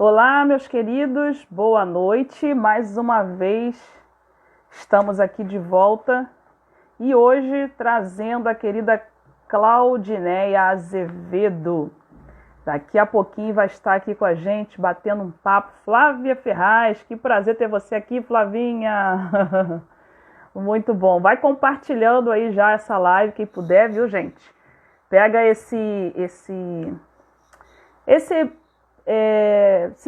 Olá, meus queridos, boa noite. Mais uma vez estamos aqui de volta e hoje trazendo a querida Claudineia Azevedo. Daqui a pouquinho vai estar aqui com a gente, batendo um papo. Flávia Ferraz, que prazer ter você aqui, Flavinha. Muito bom. Vai compartilhando aí já essa live, quem puder, viu, gente? Pega esse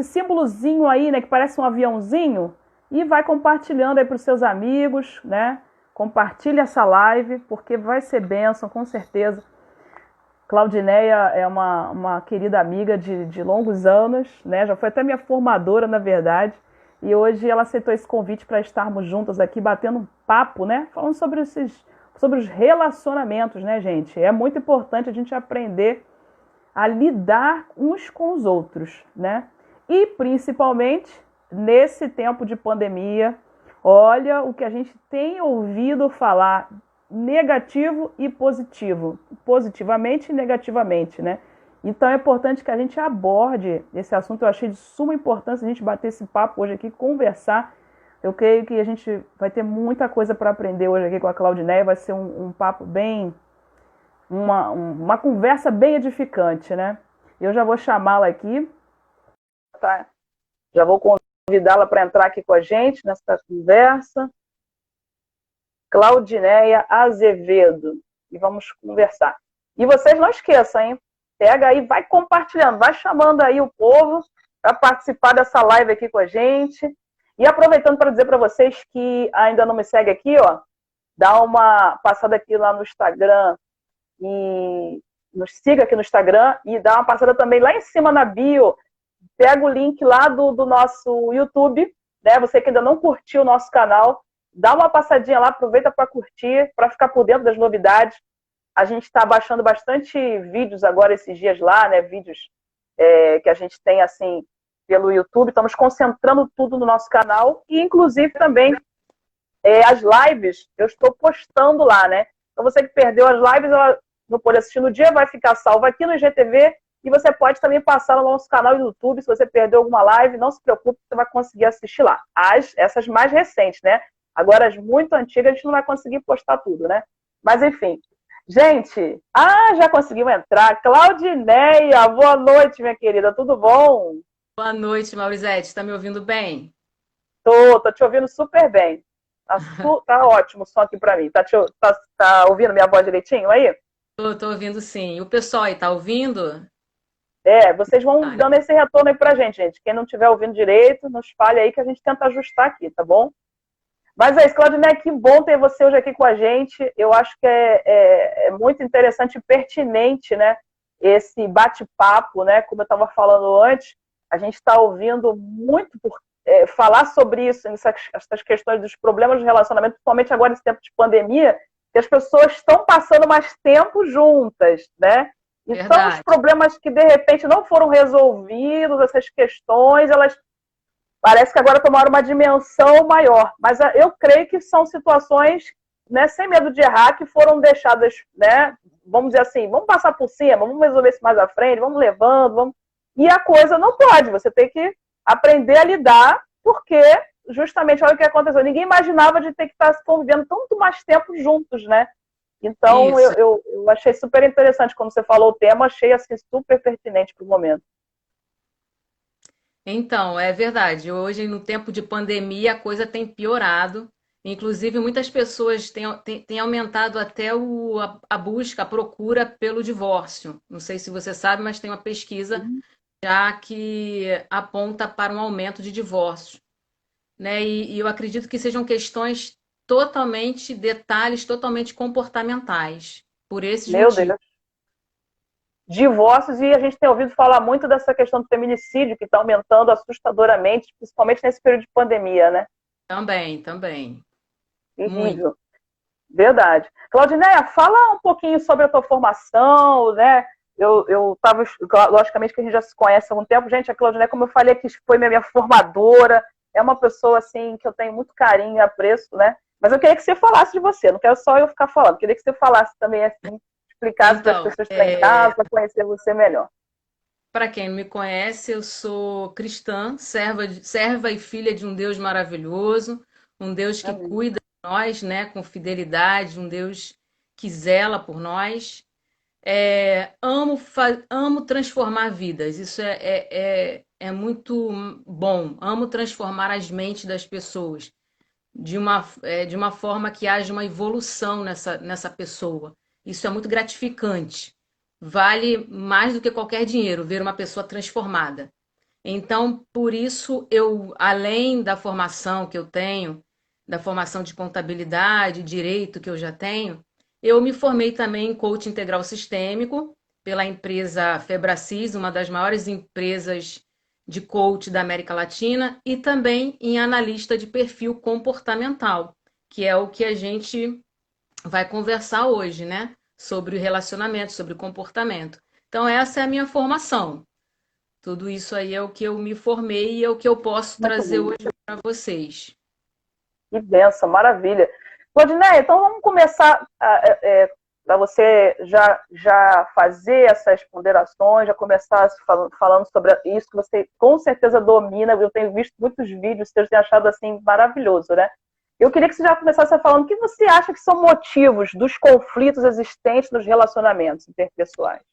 símbolozinho aí, né, que parece um aviãozinho, e vai compartilhando aí para os seus amigos, né? Compartilha essa live, porque vai ser bênção, com certeza. Claudineia é uma querida amiga de longos anos, né? Já foi até minha formadora, na verdade, e hoje ela aceitou esse convite para estarmos juntas aqui, batendo um papo, né? Falando sobre os relacionamentos, né, gente? É muito importante a gente aprender a lidar uns com os outros, né? E principalmente nesse tempo de pandemia, olha o que a gente tem ouvido falar, negativo e positivo, positivamente e negativamente, né? Então é importante que a gente aborde esse assunto. Eu achei de suma importância a gente bater esse papo hoje aqui, conversar. Eu creio que a gente vai ter muita coisa para aprender hoje aqui com a Claudineia. Vai ser um papo bem uma conversa bem edificante, né? Eu já vou chamá-la aqui, tá? Já vou convidá-la para entrar aqui com a gente nessa conversa. Claudineia Azevedo. E vamos conversar. E vocês não esqueçam, hein? Pega aí, vai compartilhando, vai chamando aí o povo para participar dessa live aqui com a gente. E aproveitando para dizer para vocês que ainda não me segue aqui, ó, dá uma passada aqui lá no Instagram, e nos siga aqui no Instagram e dá uma passada também lá em cima na bio, pega o link lá do nosso YouTube, né? Você que ainda não curtiu o nosso canal, dá uma passadinha lá, aproveita para curtir, para ficar por dentro das novidades. A gente está baixando bastante vídeos agora esses dias lá, né? Vídeos que a gente tem assim pelo YouTube, estamos concentrando tudo no nosso canal e inclusive também as lives eu estou postando lá, né? Então você que perdeu as lives, ela não pode assistir no dia, vai ficar salva aqui no IGTV e você pode também passar no nosso canal do YouTube. Se você perdeu alguma live, não se preocupe, você vai conseguir assistir lá. Essas mais recentes, né? Agora, as muito antigas, a gente não vai conseguir postar tudo, né? Mas, enfim. Gente, já conseguimos entrar. Claudineia, boa noite, minha querida, tudo bom? Boa noite, Maurizete. Está me ouvindo bem? Tô te ouvindo super bem. Tá ótimo o som aqui pra mim. Tá ouvindo minha voz direitinho aí? Tô ouvindo sim. E o pessoal aí, tá ouvindo? Vocês vão Olha, dando esse retorno aí pra gente, gente. Quem não estiver ouvindo direito, nos fale aí que a gente tenta ajustar aqui, tá bom? Mas é isso, Claudinei, que bom ter você hoje aqui com a gente. Eu acho que é muito interessante e pertinente, né? Esse bate-papo, né? Como eu estava falando antes, a gente está ouvindo muito falar sobre isso, essas questões dos problemas de relacionamento, principalmente agora nesse tempo de pandemia, que as pessoas estão passando mais tempo juntas, né? Então, os verdade. problemas que de repente não foram resolvidos, essas questões, elas parece que agora tomaram uma dimensão maior. Mas eu creio que são situações, né, sem medo de errar, que foram deixadas, né, vamos dizer assim, vamos passar por cima, vamos resolver isso mais à frente, vamos levando, e a coisa não pode, você tem que aprender a lidar, porque justamente olha o que aconteceu, ninguém imaginava de ter que estar convivendo tanto mais tempo juntos, né? Então Isso. eu achei super interessante quando você falou o tema, achei assim super pertinente para o momento. Então, é verdade. Hoje, no tempo de pandemia, a coisa tem piorado. Inclusive, muitas pessoas têm aumentado até a busca, a procura pelo divórcio. Não sei se você sabe, mas tem uma pesquisa já que aponta para um aumento de divórcios, né? E eu acredito que sejam questões totalmente, detalhes totalmente comportamentais, por esses Meu motivos. Deus. Divórcios, e a gente tem ouvido falar muito dessa questão do feminicídio, que está aumentando assustadoramente, principalmente nesse período de pandemia, né? Também, também. Muito. Terrível. Verdade. Claudineia, fala um pouquinho sobre a tua formação, né? Eu estava, logicamente que a gente já se conhece há algum tempo. Gente, a Claudineia, como eu falei aqui, foi minha formadora, é uma pessoa, assim, que eu tenho muito carinho e apreço, né? Mas eu queria que você falasse de você, não quero só eu ficar falando, queria que você falasse também, assim, explicasse para as Então, pessoas que estão em casa, para conhecer você melhor. para quem não me conhece, eu sou cristã, serva e filha de um Deus maravilhoso, um Deus que Amém. cuida de nós, né, com fidelidade, um Deus que zela por nós. Amo transformar vidas, isso é muito bom. Amo transformar as mentes das pessoas de uma forma que haja uma evolução nessa pessoa. Isso é muito gratificante. Vale mais do que qualquer dinheiro ver uma pessoa transformada. Então, por isso, eu, além da formação que eu tenho, da formação de contabilidade, direito que eu já tenho, eu me formei também em coaching integral sistêmico pela empresa Febracis, uma das maiores empresas de coach da América Latina, e também em analista de perfil comportamental, que é o que a gente vai conversar hoje, né? Sobre relacionamento, sobre comportamento. Então, essa é a minha formação. Tudo isso aí é o que eu me formei e é o que eu posso Muito trazer bom. hoje para vocês. Que benção, maravilha. Claudineia, então vamos começar para você já fazer essas ponderações, já começar falando sobre isso que você com certeza domina. Eu tenho visto muitos vídeos, vocês têm achado assim maravilhoso, né? Eu queria que você já começasse falando o que você acha que são motivos dos conflitos existentes nos relacionamentos interpessoais.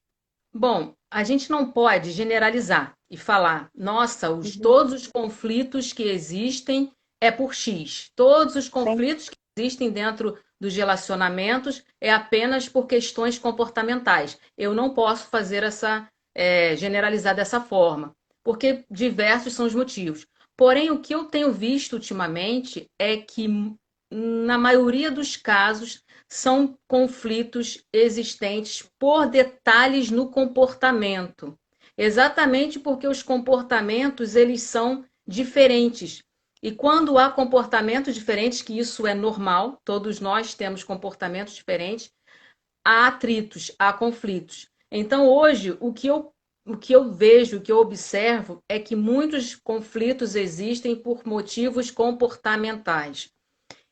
Bom, a gente não pode generalizar e falar, nossa, Uhum. todos os conflitos que existem é por X. Todos os Sim, conflitos que existem dentro dos relacionamentos é apenas por questões comportamentais. Eu não posso fazer generalizar dessa forma, porque diversos são os motivos. Porém, o que eu tenho visto ultimamente é que, na maioria dos casos, são conflitos existentes por detalhes no comportamento. Exatamente porque os comportamentos eles são diferentes. E quando há comportamentos diferentes, que isso é normal, todos nós temos comportamentos diferentes, há atritos, há conflitos. Então, hoje, o que eu vejo, o que eu observo é que muitos conflitos existem por motivos comportamentais.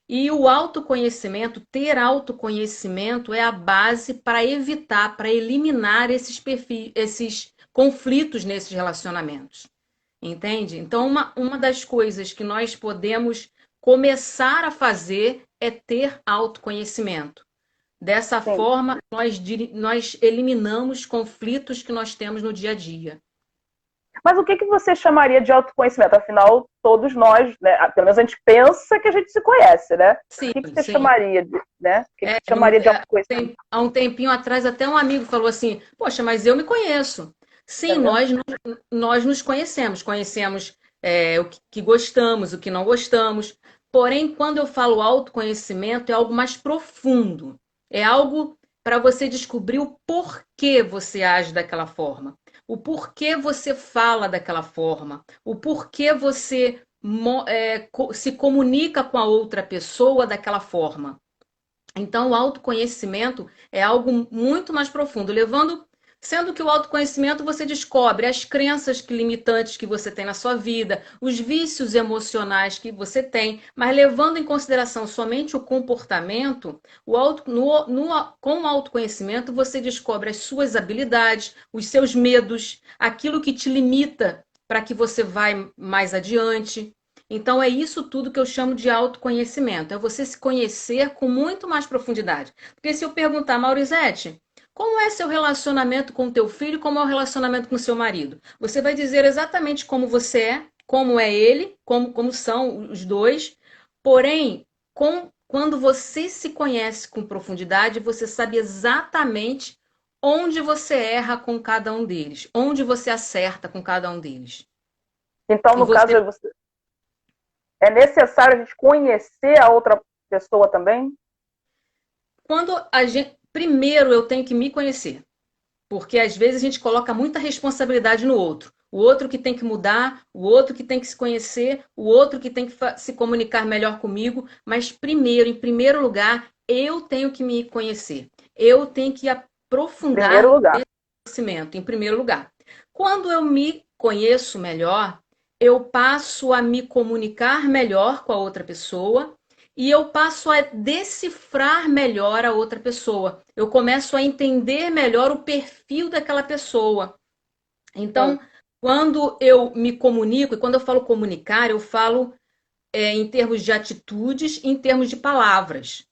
E o autoconhecimento, ter autoconhecimento é a base para evitar, para eliminar esses conflitos nesses relacionamentos. Entende? Então, uma das coisas que nós podemos começar a fazer é ter autoconhecimento. Dessa sim. forma, nós eliminamos conflitos que nós temos no dia a dia. Mas o que você chamaria de autoconhecimento? Afinal, todos nós, né, pelo menos a gente pensa que a gente se conhece, né? Sim, O que você sim. chamaria de, né? O que você chamaria de autoconhecimento? Há um tempinho atrás, até um amigo falou assim: Poxa, mas eu me conheço. Tá Sim, vendo? nós nos conhecemos, conhecemos o que gostamos, o que não gostamos. Porém, quando eu falo autoconhecimento, é algo mais profundo. É algo para você descobrir o porquê você age daquela forma, o porquê você fala daquela forma, o porquê você se comunica com a outra pessoa daquela forma. Então, o autoconhecimento é algo muito mais profundo, sendo que o autoconhecimento você descobre as crenças limitantes que você tem na sua vida, os vícios emocionais que você tem, mas levando em consideração somente o comportamento, com o autoconhecimento você descobre as suas habilidades, os seus medos, aquilo que te limita para que você vá mais adiante. Então, é isso tudo que eu chamo de autoconhecimento. É você se conhecer com muito mais profundidade. Porque se eu perguntar, Maurizete, como é seu relacionamento com teu filho, como é o relacionamento com seu marido? Você vai dizer exatamente como você é, como é ele, como são os dois. Porém, quando você se conhece com profundidade, você sabe exatamente onde você erra com cada um deles, onde você acerta com cada um deles. Então, E no caso, você é necessário a gente conhecer a outra pessoa também? Quando a gente. Primeiro eu tenho que me conhecer, porque às vezes a gente coloca muita responsabilidade no outro. O outro que tem que mudar, o outro que tem que se conhecer, o outro que tem que se comunicar melhor comigo. Mas primeiro, em primeiro lugar, eu tenho que me conhecer. Eu tenho que Em primeiro aprofundar lugar. esse conhecimento, em primeiro lugar. Quando eu me conheço melhor, eu passo a me comunicar melhor com a outra pessoa e eu passo a decifrar melhor a outra pessoa. Eu começo a entender melhor o perfil daquela pessoa. Sim. Então, quando eu me comunico, e quando eu falo comunicar, eu falo em termos de atitudes, em termos de palavras.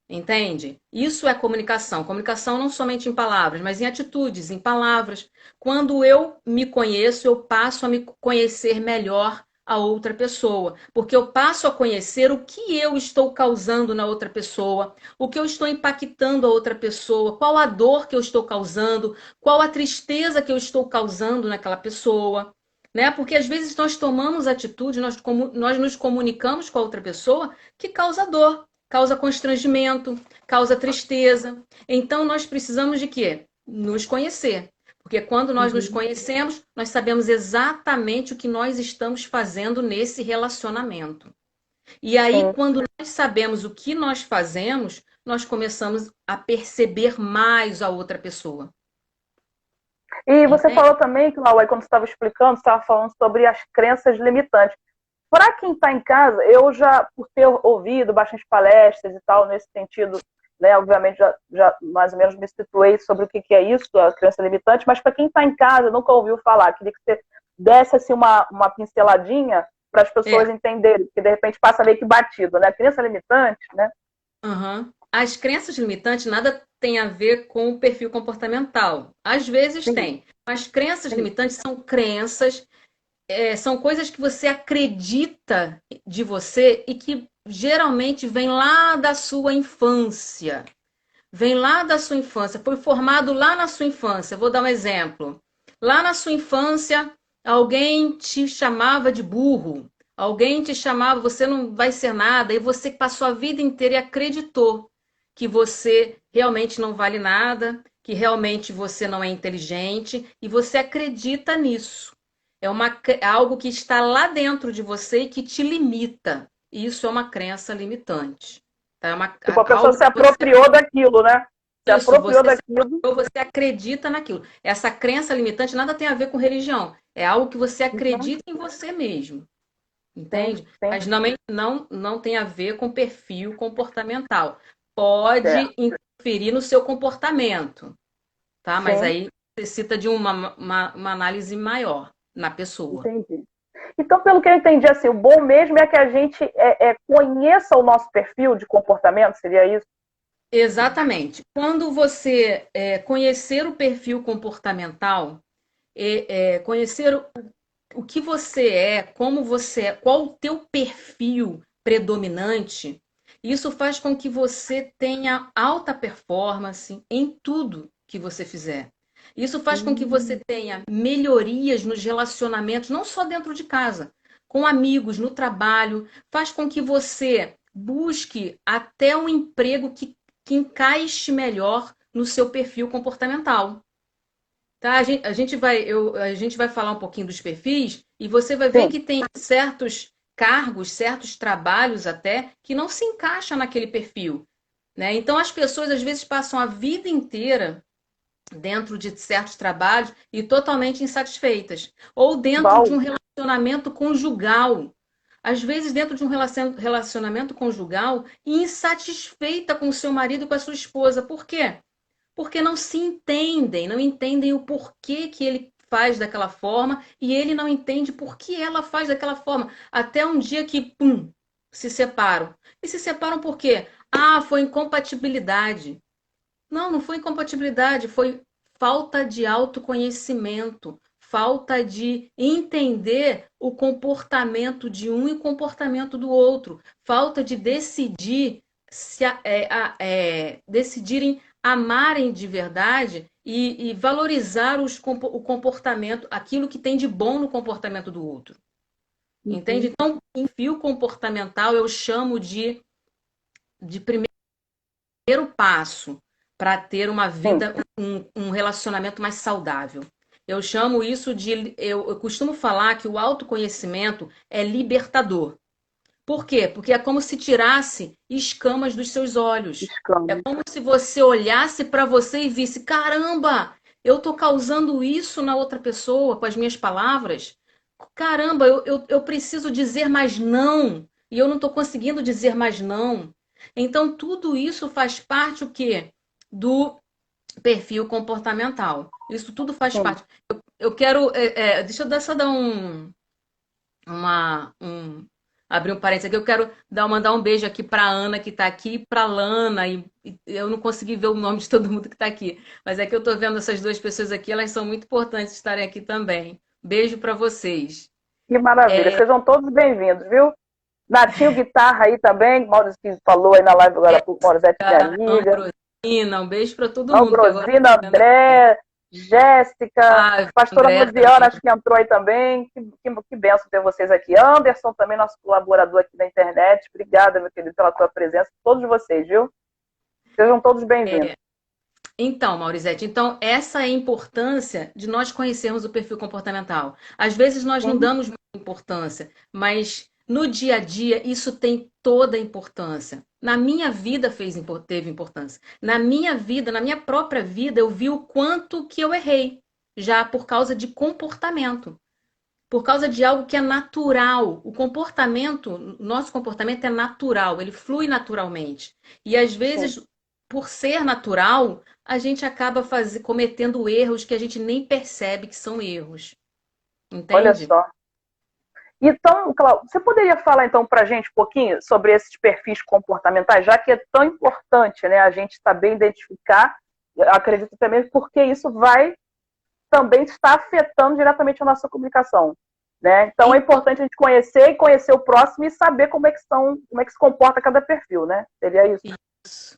Entende? Isso é comunicação. Comunicação não somente em palavras, mas em atitudes, em palavras. Quando eu me conheço, eu passo a me conhecer melhor a outra pessoa, porque eu passo a conhecer o que eu estou causando na outra pessoa, o que eu estou impactando a outra pessoa, qual a dor que eu estou causando, qual a tristeza que eu estou causando naquela pessoa, né? Porque às vezes nós tomamos atitude, nós nos comunicamos com a outra pessoa que causa dor, causa constrangimento, causa tristeza. Então nós precisamos de quê? Nos conhecer. Porque quando nós nos Uhum. conhecemos, nós sabemos exatamente o que nós estamos fazendo nesse relacionamento. E aí, Sim. quando nós sabemos o que nós fazemos, nós começamos a perceber mais a outra pessoa. E você Entende? falou também, que Lauai, quando você estava explicando, você estava falando sobre as crenças limitantes. Para quem está em casa, eu já, por ter ouvido bastante palestras e tal, nesse sentido, né, obviamente já mais ou menos me situei sobre o que é isso, a crença limitante, mas para quem está em casa, nunca ouviu falar, queria que você desse assim, uma pinceladinha para as É. pessoas entenderem, porque de repente passa meio que batido, né? A crença limitante, né? Uhum. As crenças limitantes nada tem a ver com o perfil comportamental. Às vezes Sim, tem, mas crenças sim. limitantes são crenças, são coisas que você acredita de você e que geralmente vem lá da sua infância. Vem lá da sua infância, foi formado lá na sua infância. Vou dar um exemplo. Lá na sua infância, alguém te chamava de burro, alguém te chamava, você não vai ser nada, e você passou a vida inteira e acreditou que você realmente não vale nada, que realmente você não é inteligente, e você acredita nisso. É algo que está lá dentro de você e que te limita. E isso é uma crença limitante. Tá? Tipo, a pessoa Algo se que você apropriou daquilo, né? Se isso, apropriou você se daquilo. apropriou, você acredita naquilo. Essa crença limitante nada tem a ver com religião. É algo que você Uhum. acredita em você mesmo, Sim, entende? sim. Mas não tem a ver com perfil comportamental. Certo. Pode interferir no seu comportamento, tá? Mas Sim, aí necessita de uma análise maior na pessoa. entendi. Então, pelo que eu entendi, assim, o bom mesmo é que a gente conheça o nosso perfil de comportamento, seria isso? Exatamente. Quando você conhecer o perfil comportamental, conhecer o que você é, como você é, qual o teu perfil predominante, isso faz com que você tenha alta performance em tudo que você fizer. Isso faz com que você Hum. tenha melhorias nos relacionamentos, não só dentro de casa, com amigos, no trabalho, faz com que você busque até um emprego que encaixe melhor no seu perfil comportamental. Tá? A gente vai falar um pouquinho dos perfis e você vai ver Sim, que tem certos cargos, certos trabalhos até, que não se encaixam naquele perfil. Né? Então, as pessoas às vezes passam a vida inteira dentro de certos trabalhos e totalmente insatisfeitas. Ou dentro de Val. um relacionamento conjugal. Às vezes, dentro de um relacionamento conjugal, e insatisfeita com o seu marido e com a sua esposa. Por quê? Porque não se entendem, não entendem o porquê que ele faz daquela forma e ele não entende por que ela faz daquela forma. Até um dia que, pum, se separam. E se separam por quê? Ah, foi incompatibilidade. Não, não foi incompatibilidade, foi falta de autoconhecimento, falta de entender o comportamento de um e o comportamento do outro, falta de decidir decidirem amarem de verdade e valorizar o comportamento, aquilo que tem de bom no comportamento do outro. Entende? Uhum. Então, em fio comportamental, eu chamo de primeiro passo para ter uma Sim. vida, um relacionamento mais saudável. Eu chamo isso de. Eu costumo falar que o autoconhecimento é libertador. Por quê? Porque é como se tirasse escamas dos seus olhos. É Escama. como se você olhasse para você e visse: caramba, eu estou causando isso na outra pessoa com as minhas palavras. Caramba, eu preciso dizer mais não. E eu não estou conseguindo dizer mais não. Então, tudo isso faz parte o quê? Do perfil comportamental. Isso tudo faz Sim. parte. eu quero. Deixa eu só dar abrir um parênteses aqui. Eu quero mandar um beijo aqui para Ana, que está aqui, para Lana, e eu não consegui ver o nome de todo mundo que está aqui. Mas é que eu estou vendo essas duas pessoas aqui, elas são muito importantes estarem aqui também. Beijo para vocês. Que maravilha. Sejam todos bem-vindos, viu? Natinho Guitarra aí também, Maurício que falou aí na live agora, Maurizete, minha amiga. Ambrosina, um beijo para todo mundo. Ambrosina, André, Jéssica, pastora Musiana, acho que entrou aí também. Que benção ter vocês aqui. Anderson, também nosso colaborador aqui na internet. Obrigada, meu querido, pela tua presença. Todos vocês, viu? Sejam todos bem-vindos. Então, Maurizete, essa é a importância de nós conhecermos o perfil comportamental. Às vezes nós não damos muita importância, mas no dia a dia isso tem toda a importância. Na minha vida teve importância. Na minha vida, na minha própria vida, eu vi o quanto que eu errei, já por causa de comportamento. Por causa de algo que é natural. Nosso comportamento é natural, ele flui naturalmente. E às vezes, por ser natural, a gente acaba cometendo erros que a gente nem percebe que são erros. Entende? Olha só. Então, Cláudio, você poderia falar então para a gente um pouquinho sobre esses perfis comportamentais, já que é tão importante, né, a gente saber identificar, acredito também, porque isso vai também estar afetando diretamente a nossa comunicação, né? Então é importante a gente conhecer o próximo e saber como é que se comporta cada perfil, né? Seria isso. Isso.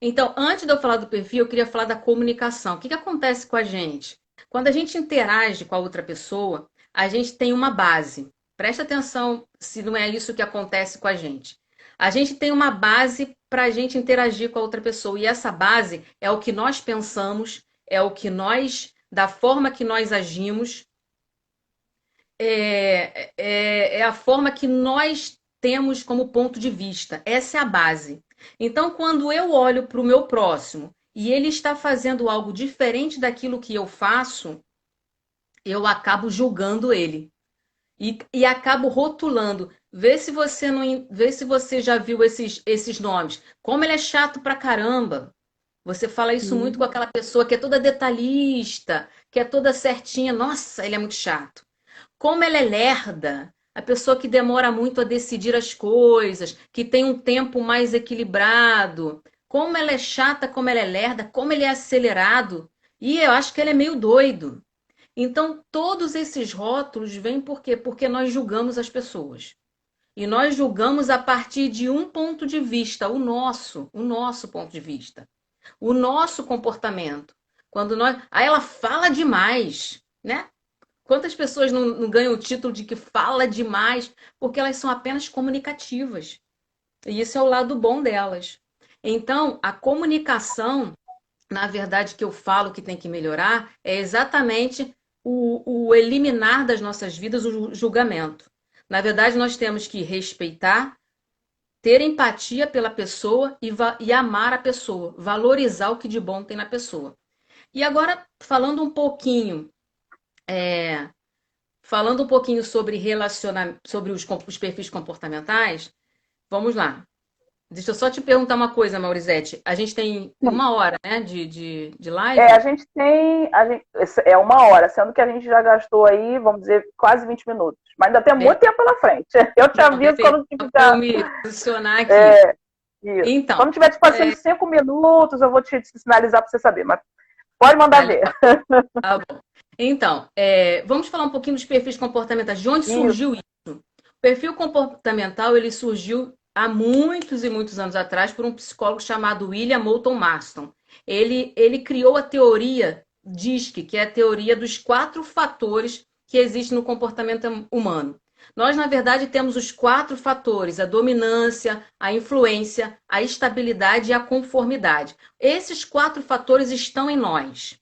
Então, antes de eu falar do perfil, eu queria falar da comunicação. O que acontece com a gente? Quando a gente interage com a outra pessoa, a gente tem uma base. Presta atenção se não é isso que acontece com a gente. A gente tem uma base para a gente interagir com a outra pessoa. E essa base é o que nós pensamos, da forma que nós agimos, é a forma que nós temos como ponto de vista. Essa é a base. Então, quando eu olho para o meu próximo e ele está fazendo algo diferente daquilo que eu faço, eu acabo julgando ele. E acabo rotulando. Vê se você já viu esses nomes. Como ele é chato pra caramba. Você fala isso muito com aquela pessoa que é toda detalhista, que é toda certinha. Nossa, ele é muito chato. Como ela é lerda, a pessoa que demora muito a decidir as coisas, que tem um tempo mais equilibrado. Como ela é chata, como ela é lerda, como ele é acelerado. E eu acho que ele é meio doido. Então, todos esses rótulos vêm por quê? Porque nós julgamos as pessoas. E nós julgamos a partir de um ponto de vista, o nosso ponto de vista. O nosso comportamento. Ela fala demais, né? Quantas pessoas não ganham o título de que fala demais porque elas são apenas comunicativas. E isso é o lado bom delas. Então, a comunicação, na verdade, que eu falo que tem que melhorar, é exatamente o eliminar das nossas vidas o julgamento. Na verdade, nós temos que respeitar, ter empatia pela pessoa e amar a pessoa, valorizar o que de bom tem na pessoa. E agora, falando um pouquinho sobre sobre os perfis comportamentais, vamos lá. Deixa eu só te perguntar uma coisa, Maurizete. A gente tem 1 hora, né, de live? A gente tem. É 1 hora, sendo que a gente já gastou aí, vamos dizer, quase 20 minutos. Mas ainda tem muito tempo pela frente. Eu te aviso quando tiver. Eu me posicionar aqui. Então, quando tiver te passando 5 minutos, eu vou te sinalizar para você saber. Mas pode mandar ver. Tá bom. Então, vamos falar um pouquinho dos perfis comportamentais. De onde surgiu isso? O perfil comportamental, ele surgiu há muitos e muitos anos atrás por um psicólogo chamado William Moulton Marston. Ele criou a teoria DISC, que é a teoria dos 4 fatores que existem no comportamento humano. Nós, na verdade, temos os 4 fatores: a dominância, a influência, a estabilidade e a conformidade. Esses 4 fatores estão em nós.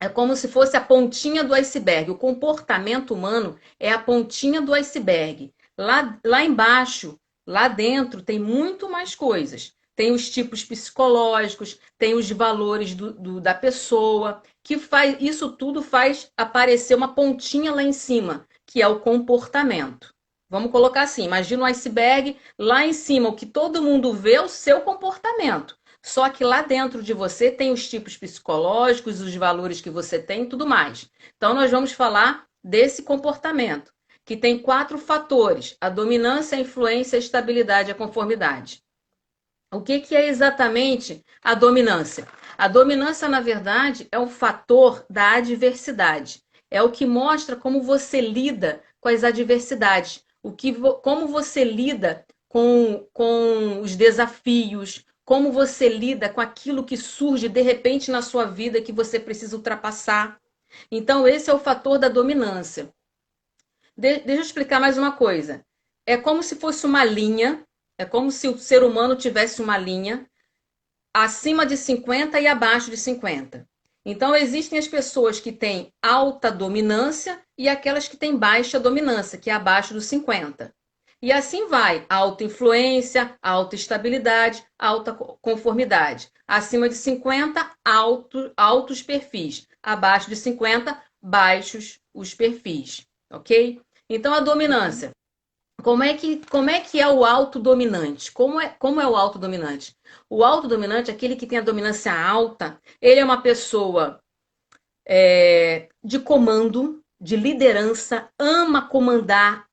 É como se fosse a pontinha do iceberg. O comportamento humano é a pontinha do iceberg. Lá embaixo, lá dentro, tem muito mais coisas. Tem os tipos psicológicos, tem os valores da pessoa, isso tudo faz aparecer uma pontinha lá em cima, que é o comportamento. Vamos colocar assim, imagina um iceberg, lá em cima, o que todo mundo vê é o seu comportamento. Só que lá dentro de você tem os tipos psicológicos, os valores que você tem e tudo mais. Então, nós vamos falar desse comportamento, que tem 4 fatores: a dominância, a influência, a estabilidade e a conformidade. O que é exatamente a dominância? A dominância, na verdade, é o fator da adversidade. É o que mostra como você lida com as adversidades, como você lida com os desafios, como você lida com aquilo que surge de repente na sua vida que você precisa ultrapassar. Então, esse é o fator da dominância. Deixa eu explicar mais uma coisa. É como se fosse uma linha, é como se o ser humano tivesse uma linha acima de 50 e abaixo de 50. Então, existem as pessoas que têm alta dominância e aquelas que têm baixa dominância, que é abaixo dos 50. E assim vai: alta influência, alta estabilidade, alta conformidade. Acima de 50, altos perfis. Abaixo de 50, baixos os perfis. Ok? Então, a dominância. Como é que é o autodominante? Como é o autodominante? O autodominante, aquele que tem a dominância alta, ele é uma pessoa de comando, de liderança, ama comandar,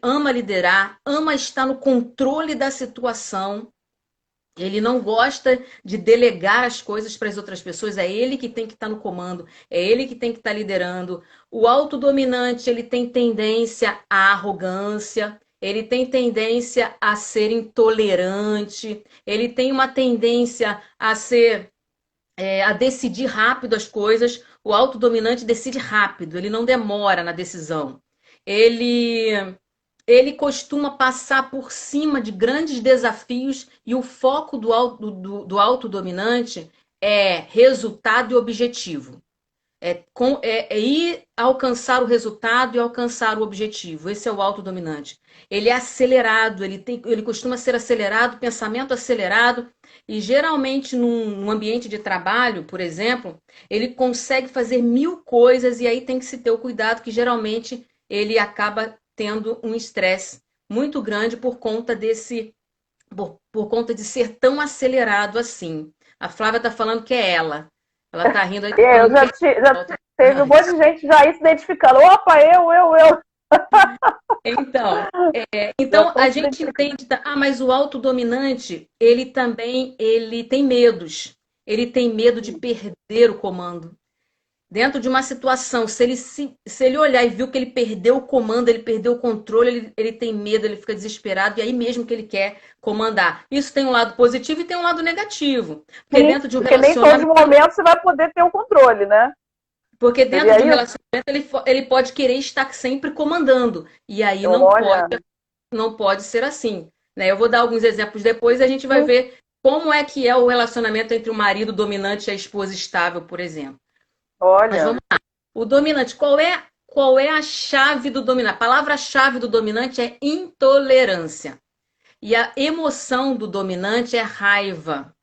ama liderar, ama estar no controle da situação. Ele não gosta de delegar as coisas para as outras pessoas, é ele que tem que estar no comando, é ele que tem que estar liderando. O autodominante, ele tem tendência à arrogância, ele tem tendência a ser intolerante, ele tem uma tendência a decidir rápido as coisas. O autodominante decide rápido, ele não demora na decisão. Ele ele costuma passar por cima de grandes desafios e o foco do autodominante é resultado e objetivo. É ir alcançar o resultado e alcançar o objetivo. Esse é o autodominante. Ele é acelerado, ele costuma ser acelerado, pensamento acelerado, e geralmente num ambiente de trabalho, por exemplo, ele consegue fazer 1000 coisas e aí tem que se ter o cuidado que geralmente ele acaba tendo um estresse muito grande por conta de ser tão acelerado assim. A Flávia está falando que é ela. Ela está rindo aí, tá Eu falando que já teve um monte de gente já aí se identificando. Opa, eu. então a gente entende, mas o autodominante, ele tem medos. Ele tem medo de perder o comando. Dentro de uma situação, se ele olhar e viu que ele perdeu o comando, ele perdeu o controle, ele tem medo, ele fica desesperado, e aí mesmo que ele quer comandar. Isso tem um lado positivo e tem um lado negativo. Porque Sim, dentro de um porque nem todos os relacionamento, momentos você vai poder ter o controle, né? porque dentro Seria de um isso? relacionamento ele pode querer estar sempre comandando. E aí Olha, não pode ser assim. Né? Eu vou dar alguns exemplos depois e a gente vai sim, ver como é que é o relacionamento entre o marido dominante e a esposa estável, por exemplo. Mas olha. vamos lá. O dominante, qual é a chave do dominante? A palavra-chave do dominante é intolerância. E a emoção do dominante é raiva.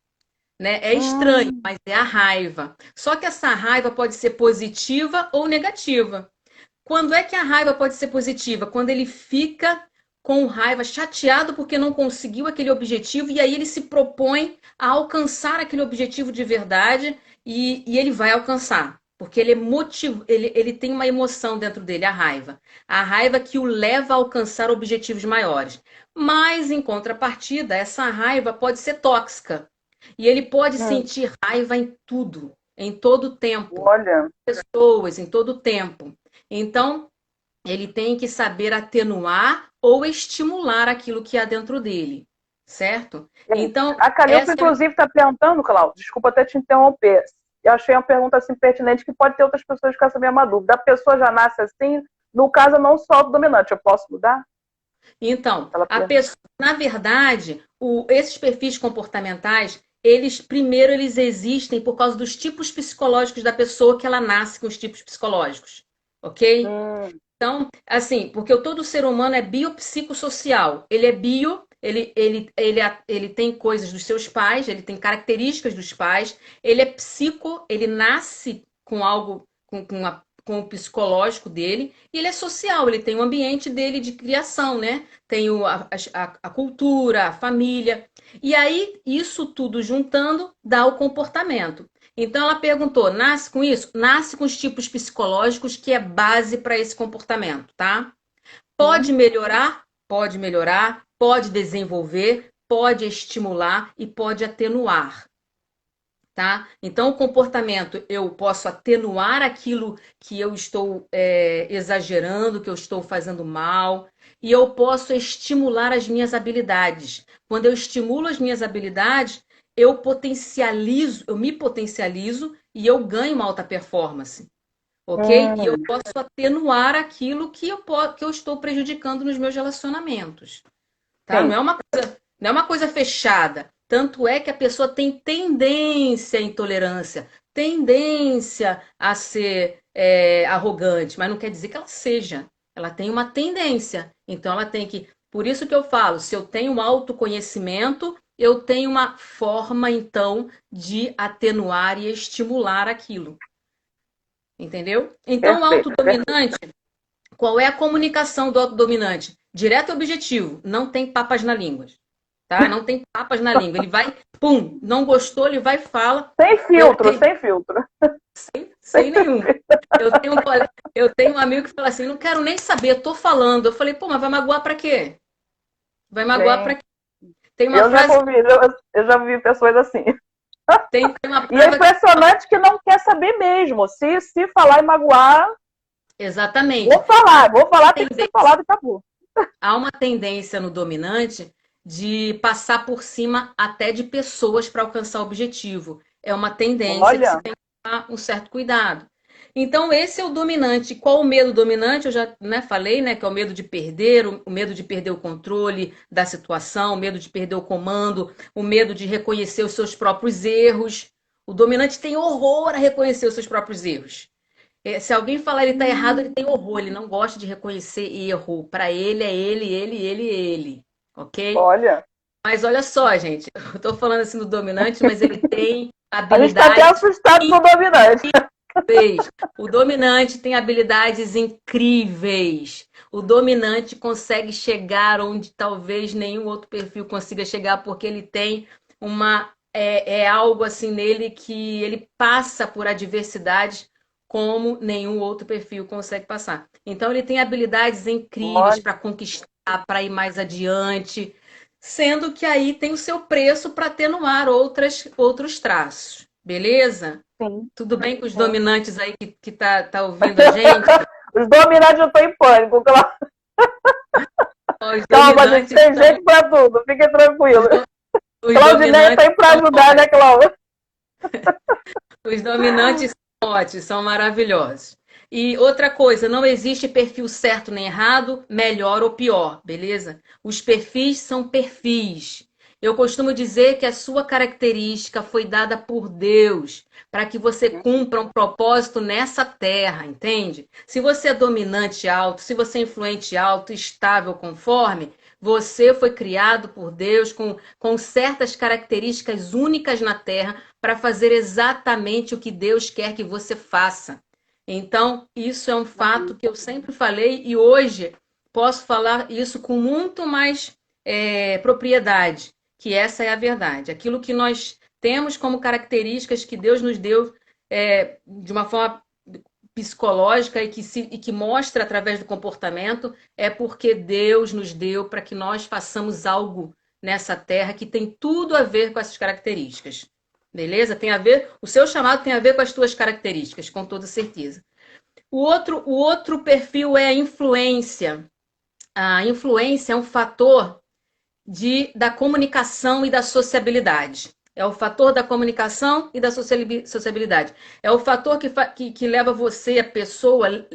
Né? É estranho, Hum, mas é a raiva. Só que essa raiva pode ser positiva ou negativa. Quando é que a raiva pode ser positiva? Quando ele fica com raiva, chateado porque não conseguiu aquele objetivo, e aí ele se propõe a alcançar aquele objetivo de verdade e ele vai alcançar. Porque ele tem uma emoção dentro dele, a raiva. A raiva que o leva a alcançar objetivos maiores. Mas, em contrapartida, essa raiva pode ser tóxica. E ele pode hum, sentir raiva em tudo, em todo tempo, olha. pessoas, em todo tempo. Então, ele tem que saber atenuar ou estimular aquilo que há dentro dele, certo? Então, A Calilpa, essa é... inclusive, está perguntando, Cláudio, desculpa até te interromper. Eu achei uma pergunta assim pertinente que pode ter outras pessoas com essa mesma dúvida. A pessoa já nasce assim, no caso, eu não sou autodominante, eu posso mudar? Então, Ela a pergunta. pessoa, na verdade, esses perfis comportamentais, eles existem por causa dos tipos psicológicos da pessoa que ela nasce com os tipos psicológicos, ok? Hum, Então, assim, porque todo ser humano é biopsicossocial. Ele é bio, ele tem coisas dos seus pais, ele tem características dos pais. Ele é psico, ele nasce com algo, com com o psicológico dele, e ele é social, ele tem o ambiente dele de criação, né? Tem a cultura, a família. E aí, isso tudo juntando, dá o comportamento. Então, ela perguntou: nasce com isso? Nasce com os tipos psicológicos, que é base para esse comportamento, tá? Pode melhorar? Pode melhorar, pode desenvolver, pode estimular e pode atenuar. Tá? Então, o comportamento, eu posso atenuar aquilo que eu estou exagerando, que eu estou fazendo mal, e eu posso estimular as minhas habilidades. Quando eu estimulo as minhas habilidades, eu me potencializo e eu ganho uma alta performance, ok? E eu posso atenuar aquilo que eu estou prejudicando nos meus relacionamentos. Tá? Não é uma coisa fechada. Tanto é que a pessoa tem tendência à intolerância, tendência a ser arrogante, mas não quer dizer que ela seja. Ela tem uma tendência. Então ela tem que. Por isso que eu falo, se eu tenho um autoconhecimento, eu tenho uma forma, então, de atenuar e estimular aquilo. Entendeu? Então, o autodominante, qual é a comunicação do autodominante? Direto e objetivo, não tem papas na língua, tá? Não tem papas na língua. Ele vai, pum, não gostou, ele vai e fala. Sem filtro, sem filtro. Sem nenhum. Eu tenho um amigo que fala assim: não quero nem saber, eu tô falando. Eu falei: pô, mas vai magoar pra quê? Vai magoar pra quê? Tem uma eu já vi pessoas assim. Tem uma E é impressionante que não quer saber mesmo. Se falar e magoar. Exatamente. Vou falar, tem que ser falado e acabou. Há uma tendência no dominante de passar por cima até de pessoas para alcançar o objetivo. É uma tendência que se tem que tomar um certo cuidado. Então, esse é o dominante. Qual o medo dominante? Eu já falei, né, que é o medo de perder, o medo de perder o controle da situação, o medo de perder o comando, o medo de reconhecer os seus próprios erros. O dominante tem horror a reconhecer os seus próprios erros. Se alguém falar ele tá errado, ele tem horror, ele não gosta de reconhecer erro. Para ele é ele, ok? Olha. Mas olha só, gente, eu tô falando assim do dominante, mas ele tem habilidades. A gente tá até assustado com o dominante. O dominante tem habilidades incríveis. O dominante consegue chegar onde talvez nenhum outro perfil consiga chegar, porque ele tem algo assim nele que ele passa por adversidades como nenhum outro perfil consegue passar. Então ele tem habilidades incríveis para conquistar, para ir mais adiante, sendo que aí tem o seu preço para atenuar outros traços. Beleza? Sim. Tudo bem com os dominantes aí que tá ouvindo a gente? Os dominantes eu estou em pânico. Calma, gente, tem jeito para tudo, fiquem tranquilos. Claudinei está aí para ajudar, né, Cláudia? Os dominantes são ótimos, são maravilhosos. E outra coisa, não existe perfil certo nem errado, melhor ou pior, beleza? Os perfis são perfis. Eu costumo dizer que a sua característica foi dada por Deus para que você cumpra um propósito nessa terra, entende? Se você é dominante alto, se você é influente alto, estável, conforme, você foi criado por Deus com certas características únicas na terra para fazer exatamente o que Deus quer que você faça. Então, isso é um fato que eu sempre falei e hoje posso falar isso com muito mais propriedade, que essa é a verdade. Aquilo que nós temos como características que Deus nos deu de uma forma psicológica e que mostra através do comportamento é porque Deus nos deu para que nós façamos algo nessa terra que tem tudo a ver com essas características. Beleza? Tem a ver, o seu chamado tem a ver com as tuas características, com toda certeza. O outro perfil é a influência. A influência é um fator da comunicação e da sociabilidade. É o fator da comunicação e da sociabilidade. É o fator que leva você, a pessoa,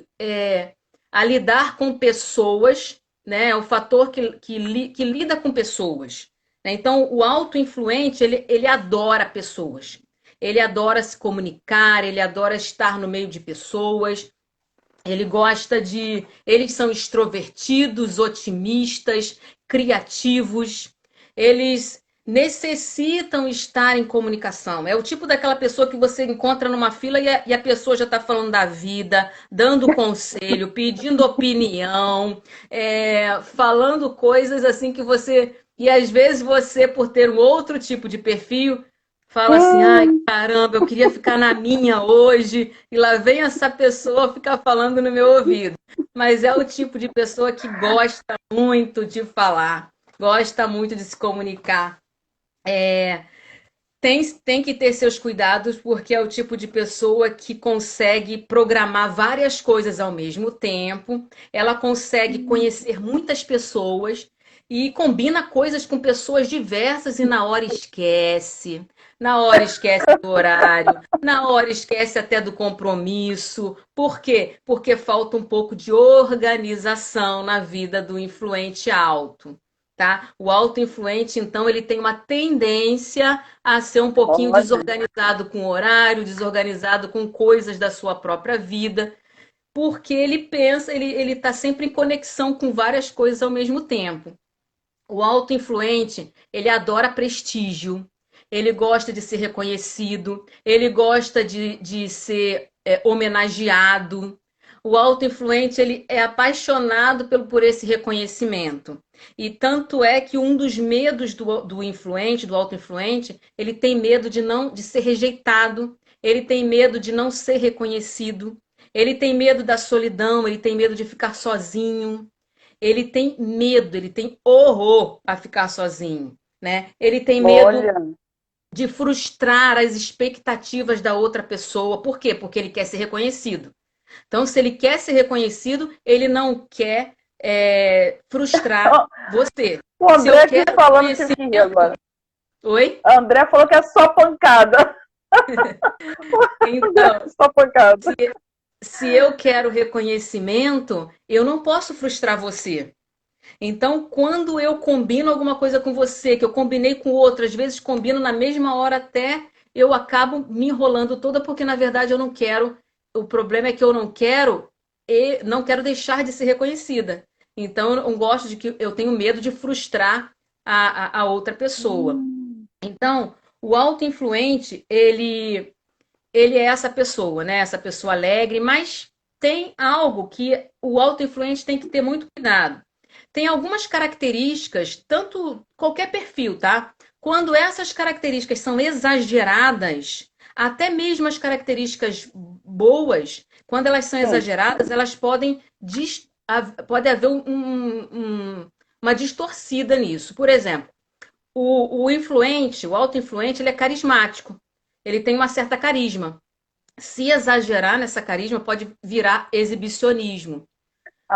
a lidar com pessoas, né? É o fator que lida com pessoas. Então, o auto-influente, ele adora pessoas. Ele adora se comunicar, ele adora estar no meio de pessoas. Eles são extrovertidos, otimistas, criativos. Eles necessitam estar em comunicação. É o tipo daquela pessoa que você encontra numa fila e a pessoa já está falando da vida, dando conselho, pedindo opinião, falando coisas assim que você. E às vezes você, por ter um outro tipo de perfil, fala assim: ai, Hum, caramba, eu queria ficar na minha hoje, e lá vem essa pessoa ficar falando no meu ouvido. Mas é o tipo de pessoa que gosta muito de falar, gosta muito de se comunicar. Tem que ter seus cuidados, porque é o tipo de pessoa que consegue programar várias coisas ao mesmo tempo, ela consegue conhecer muitas pessoas e combina coisas com pessoas diversas e na hora esquece. Na hora esquece do horário, na hora esquece até do compromisso. Por quê? Porque falta um pouco de organização na vida do influente alto, tá? O autoinfluente, então, ele tem uma tendência a ser um pouquinho olha, desorganizado com horário, desorganizado com coisas da sua própria vida, porque ele pensa, ele está sempre em conexão com várias coisas ao mesmo tempo. O autoinfluente, ele adora prestígio, ele gosta de ser reconhecido, ele gosta de ser homenageado. O autoinfluente, ele é apaixonado por esse reconhecimento. E tanto é que um dos medos do influente, do autoinfluente, ele tem medo de ser rejeitado, ele tem medo de não ser reconhecido, ele tem medo da solidão, ele tem medo de ficar sozinho, ele tem medo, ele tem horror a ficar sozinho, né? Ele tem medo olha. de frustrar as expectativas da outra pessoa. Por quê? Porque ele quer ser reconhecido. Então, se ele quer ser reconhecido, ele não quer frustrar Ó, você. o Se eu André aqui quero falando, tive que rir reconhecimento. agora. Oi? A André falou que é só pancada. André, Então, só pancada. se eu quero reconhecimento, eu não posso frustrar você. Então, quando eu combino alguma coisa com você, que eu combinei com outro, às vezes combino na mesma hora até, eu acabo me enrolando toda porque na verdade eu não quero. O problema é que eu não quero e não quero deixar de ser reconhecida. Então, eu gosto de que eu tenho medo de frustrar a outra pessoa. Hum, Então, o autoinfluente, ele é essa pessoa, né? Essa pessoa alegre, mas tem algo que o autoinfluente tem que ter muito cuidado. Tem algumas características, tanto qualquer perfil, tá? Quando essas características são exageradas, até mesmo as características boas, quando elas são sim. exageradas, elas podem pode haver uma distorcida nisso. Por exemplo, o influente, o autoinfluente, ele é carismático. Ele tem uma certa carisma. Se exagerar nessa carisma, pode virar exibicionismo.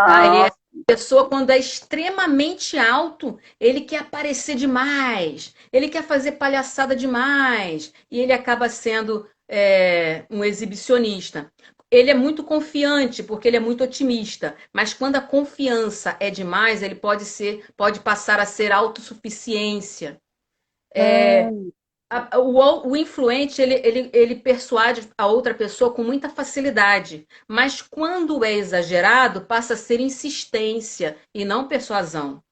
Tá? Ele é Ah, pessoa quando é extremamente alto, ele quer aparecer demais, ele quer fazer palhaçada demais e ele acaba sendo um exibicionista. Ele é muito confiante porque ele é muito otimista, mas quando a confiança é demais, ele pode passar a ser autossuficiência. hum, O influente, ele persuade a outra pessoa com muita facilidade, mas quando é exagerado, passa a ser insistência e não persuasão,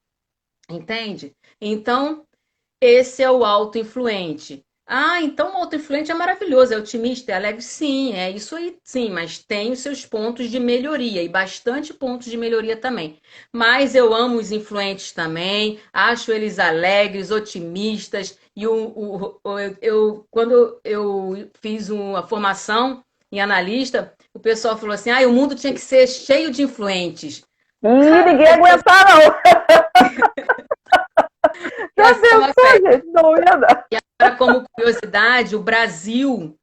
entende? Então, esse é o autoinfluente. Ah, então o autoinfluente é maravilhoso, é otimista, é alegre. Sim, é isso aí, sim, mas tem os seus pontos de melhoria e bastante pontos de melhoria também. Mas eu amo os influentes também, acho eles alegres, otimistas. E quando eu fiz uma formação em analista, o pessoal falou assim: ah, o mundo tinha que ser cheio de influentes. e ninguém aguentar, não. Já Ia ser uma pensou, gente? Não ia dar. Agora, como curiosidade, o Brasil,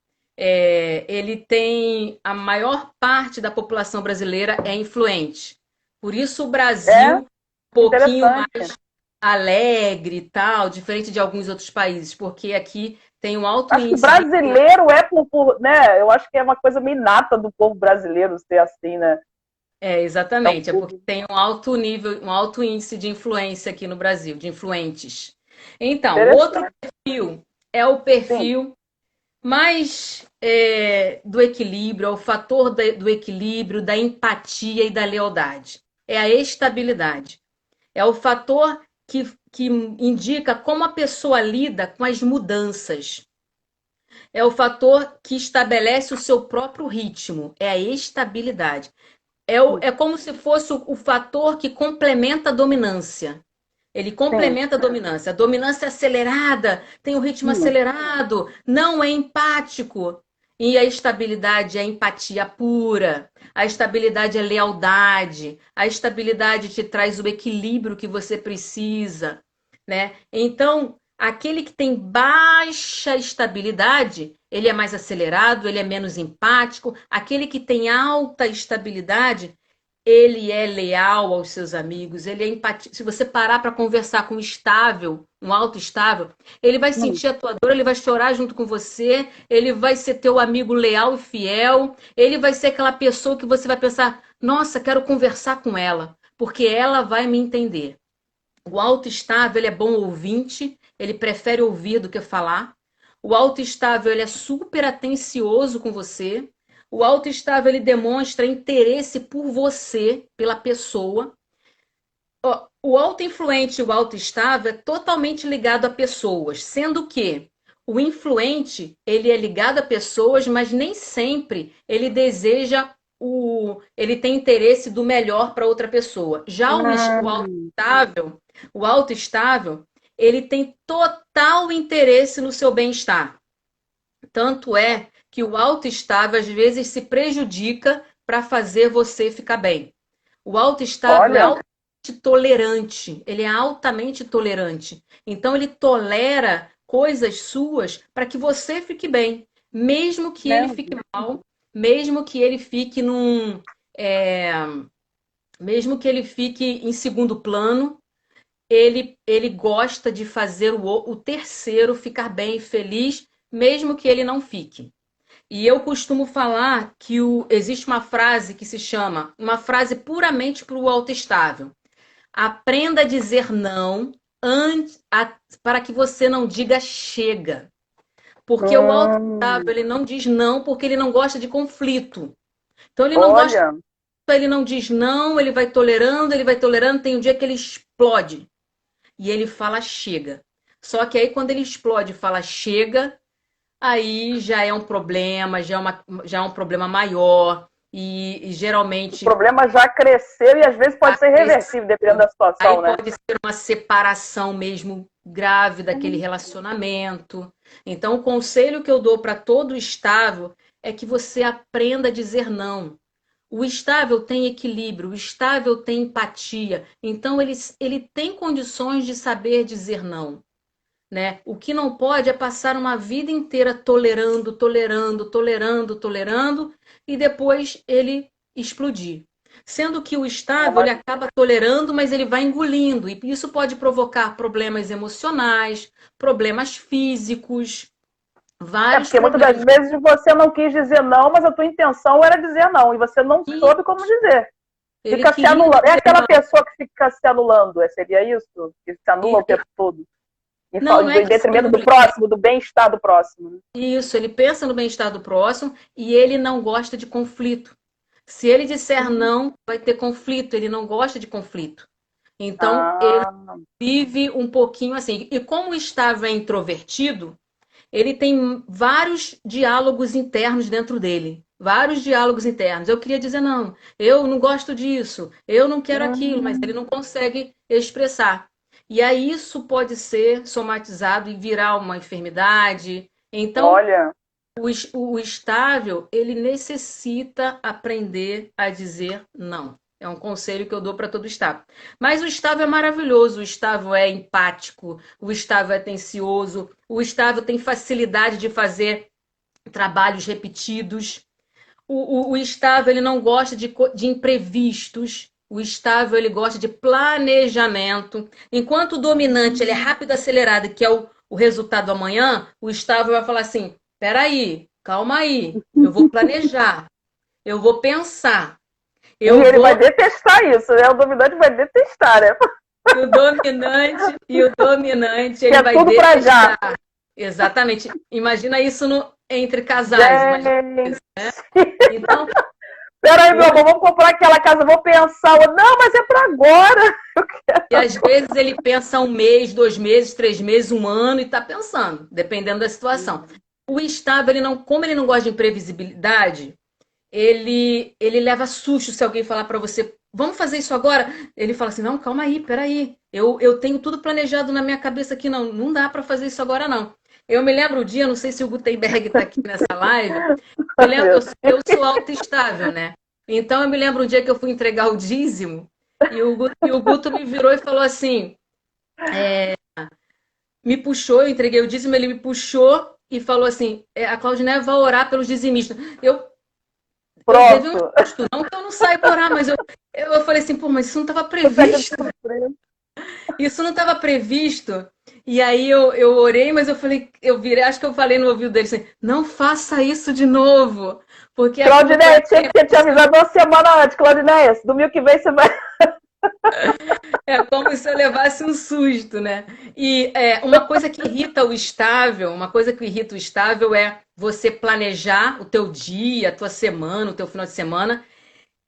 ele tem a maior parte da população brasileira é influente. Por isso o É Brasil um pouquinho interessante. mais alegre e tal, diferente de alguns outros países, porque aqui tem um alto Acho que índice de. brasileiro é né? Eu acho que é uma coisa meio inata do povo brasileiro ser assim, né? É um Exatamente, é porque povo. tem um alto nível, um alto índice de influência aqui no Brasil, de influentes. Então, o outro Interessante. perfil é o Sim. perfil mais do equilíbrio, é o fator do equilíbrio, da empatia e da lealdade. É a estabilidade. É o fator que indica como a pessoa lida com as mudanças. É o fator que estabelece o seu próprio ritmo, é a estabilidade. É como se fosse o fator que complementa a dominância. Ele Sim. complementa a dominância. A dominância é acelerada, tem o ritmo acelerado, não é empático. E a estabilidade é empatia pura. A estabilidade é lealdade. A estabilidade te traz o equilíbrio que você precisa, né? Então, aquele que tem baixa estabilidade, ele é mais acelerado, ele é menos empático. Aquele que tem alta estabilidade, ele é leal aos seus amigos, ele é empatia. Se você parar para conversar com um estável, um alto estável, ele vai sentir a tua dor, ele vai chorar junto com você, ele vai ser teu amigo leal e fiel, ele vai ser aquela pessoa que você vai pensar, nossa, quero conversar com ela, porque ela vai me entender. O alto estável, ele é bom ouvinte, ele prefere ouvir do que falar. O alto estável, ele é super atencioso com você. O alto estável, ele demonstra interesse por você, pela pessoa. O alto influente e o alto estável é totalmente ligado a pessoas, sendo que o influente, ele é ligado a pessoas, mas nem sempre ele deseja ele tem interesse do melhor para outra pessoa. Já o alto estável, ele tem total interesse no seu bem-estar. Tanto é que o alto estável às vezes se prejudica para fazer você ficar bem. O alto estável é altamente tolerante, ele é altamente tolerante. Então ele tolera coisas suas para que você fique bem, mesmo que ele fique mal, mesmo que ele fique mesmo que ele fique em segundo plano, ele gosta de fazer o terceiro ficar bem e feliz, mesmo que ele não fique. E eu costumo falar que existe uma frase que se chama, uma frase puramente para o autoestável. Aprenda a dizer não para que você não diga chega. Porque o autoestável, ele não diz não porque ele não gosta de conflito. Então ele não gosta, ele não diz não, ele vai tolerando, tem um dia que ele explode. E ele fala chega. Só que aí quando ele explode e fala chega, aí já é um problema, já é um problema maior. E geralmente. O problema já cresceu e às vezes pode ser reversível, dependendo da situação, aí né? pode ser uma separação mesmo grave daquele relacionamento. Então, o conselho que eu dou para todo estável é que você aprenda a dizer não. O estável tem equilíbrio, o estável tem empatia. Então, ele tem condições de saber dizer não. Né? O que não pode é passar uma vida inteira tolerando e depois ele explodir. Sendo que o estável ele acaba tolerando, mas ele vai engolindo. E isso pode provocar problemas emocionais, problemas físicos, vários porque problemas. muitas das vezes você não quis dizer não, mas a tua intenção era dizer não. E você não soube como dizer. Fica se anulando. É aquela pessoa que fica se anulando. Seria isso? Que se anula o tempo todo. Em detrimento do próximo, do bem-estar do próximo. Isso, ele pensa no bem-estar do próximo e ele não gosta de conflito. Se ele disser não, vai ter conflito, ele não gosta de conflito. Então, ele vive um pouquinho assim. E como o estável é introvertido, ele tem vários diálogos internos dentro dele. Vários diálogos internos. Eu queria dizer não, eu não gosto disso, eu não quero aquilo, mas ele não consegue expressar. E aí isso pode ser somatizado e virar uma enfermidade. Então, o estável, ele necessita aprender a dizer não. É um conselho que eu dou para todo estável. Mas o estável é maravilhoso, o estável é empático, o estável é atencioso, o estável tem facilidade de fazer trabalhos repetidos. O estável, ele não gosta de imprevistos. O estável, ele gosta de planejamento. Enquanto o dominante, ele é rápido, acelerado, que é o resultado amanhã, o estável vai falar assim, peraí, calma aí, eu vou planejar, eu vou pensar. Ele vai detestar isso, né? O dominante vai detestar, né? O dominante, ele vai tudo detestar. Pra já. Exatamente. Imagina isso entre casais. Imagina isso, né? Então, Peraí, meu amor, vamos comprar aquela casa, vou pensar. Não, mas é para agora. E às vezes ele pensa 1 mês, 2 meses, 3 meses, 1 ano e está pensando, dependendo da situação. O estável, ele não, como ele não gosta de imprevisibilidade, ele leva susto se alguém falar para você, vamos fazer isso agora? Ele fala assim, não, calma aí, peraí, eu tenho tudo planejado na minha cabeça aqui, não dá para fazer isso agora não. Eu me lembro o dia, não sei se o Gutenberg está aqui nessa live, eu sou autoestável, né? Então eu me lembro um dia que eu fui entregar o dízimo e o Guto me virou e falou assim, me puxou, eu entreguei o dízimo, ele me puxou e falou assim, a Claudineia vai orar pelos dizimistas. Eu teve um susto, não que eu não saiba orar, mas eu falei assim, pô, mas isso não estava previsto. Isso não estava previsto. E aí eu orei, mas eu falei, eu virei, acho que eu falei no ouvido dele assim, não faça isso de novo. Porque Claudineia, tinha que te avisado 1 semana antes, Claudineia. Domingo que vem você vai. É como se eu levasse um susto, né? E uma coisa que irrita o estável, é você planejar o teu dia, a tua semana, o teu final de semana,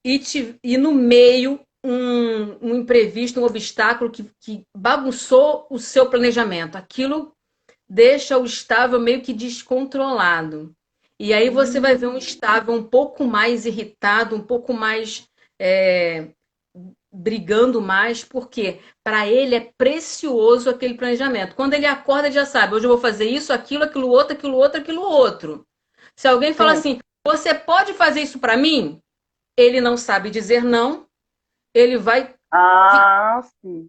e no meio um imprevisto, um obstáculo que bagunçou o seu planejamento. Aquilo deixa o estável meio que descontrolado. E aí você vai ver um estável um pouco mais irritado, um pouco mais brigando mais, porque para ele é precioso aquele planejamento. Quando ele acorda, ele já sabe, hoje eu vou fazer isso, aquilo outro, aquilo outro, aquilo outro. Se alguém fala assim, você pode fazer isso para mim? Ele não sabe dizer não, ele vai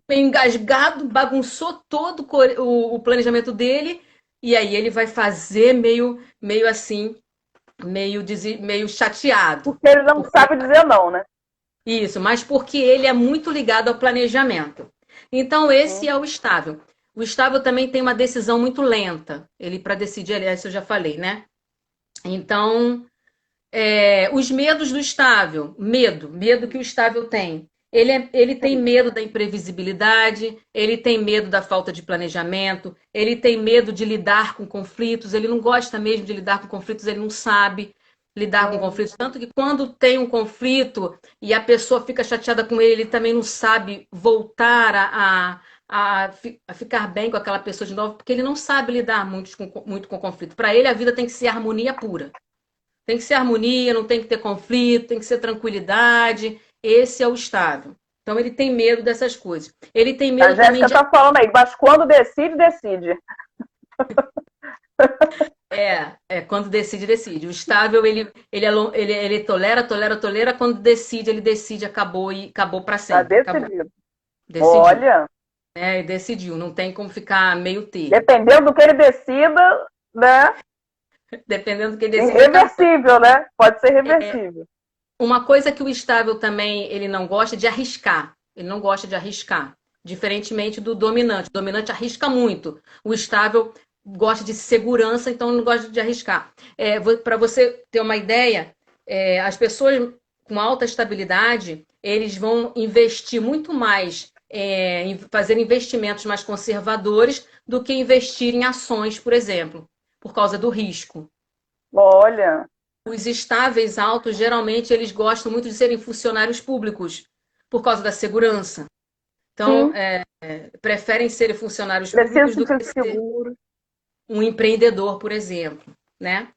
engasgado, bagunçou todo o planejamento dele, e aí ele vai fazer meio assim, meio chateado. Porque ele não sabe dizer não, né? Isso, mas porque ele é muito ligado ao planejamento. Então, esse é o estável. O estável também tem uma decisão muito lenta. Ele, para decidir, aliás, eu já falei, né? Então, os medos do estável. Medo que o estável tem. Ele tem medo da imprevisibilidade, ele tem medo da falta de planejamento, ele tem medo de lidar com conflitos, ele não gosta mesmo de lidar com conflitos, ele não sabe lidar com conflitos. Tanto que quando tem um conflito e a pessoa fica chateada com ele, ele também não sabe voltar a ficar bem com aquela pessoa de novo, porque ele não sabe lidar muito com conflito. Para ele, a vida tem que ser harmonia pura. Tem que ser harmonia, não tem que ter conflito, tem que ser tranquilidade. Esse é o estável. Então, ele tem medo dessas coisas. Ele tem medo também de... A Jéssica está falando aí, mas quando decide. Quando decide. O estável, ele tolera. Quando decide, ele decide, acabou para sempre. Tá decidido. Decidiu. Olha. Decidiu, não tem como ficar meio termo. Dependendo do que ele decida, né? Dependendo do que ele decida. Irreversível, né? Pode ser reversível. Uma coisa que o estável também, ele não gosta de arriscar. Ele não gosta de arriscar. Diferentemente do dominante. O dominante arrisca muito. O estável gosta de segurança, então não gosta de arriscar. Para você ter uma ideia, as pessoas com alta estabilidade, eles vão investir muito mais em fazer investimentos mais conservadores do que investir em ações, por exemplo, por causa do risco. Olha... Os estáveis altos, geralmente, eles gostam muito de serem funcionários públicos, por causa da segurança. Então, preferem ser funcionários públicos do que ser um empreendedor, por exemplo. Né?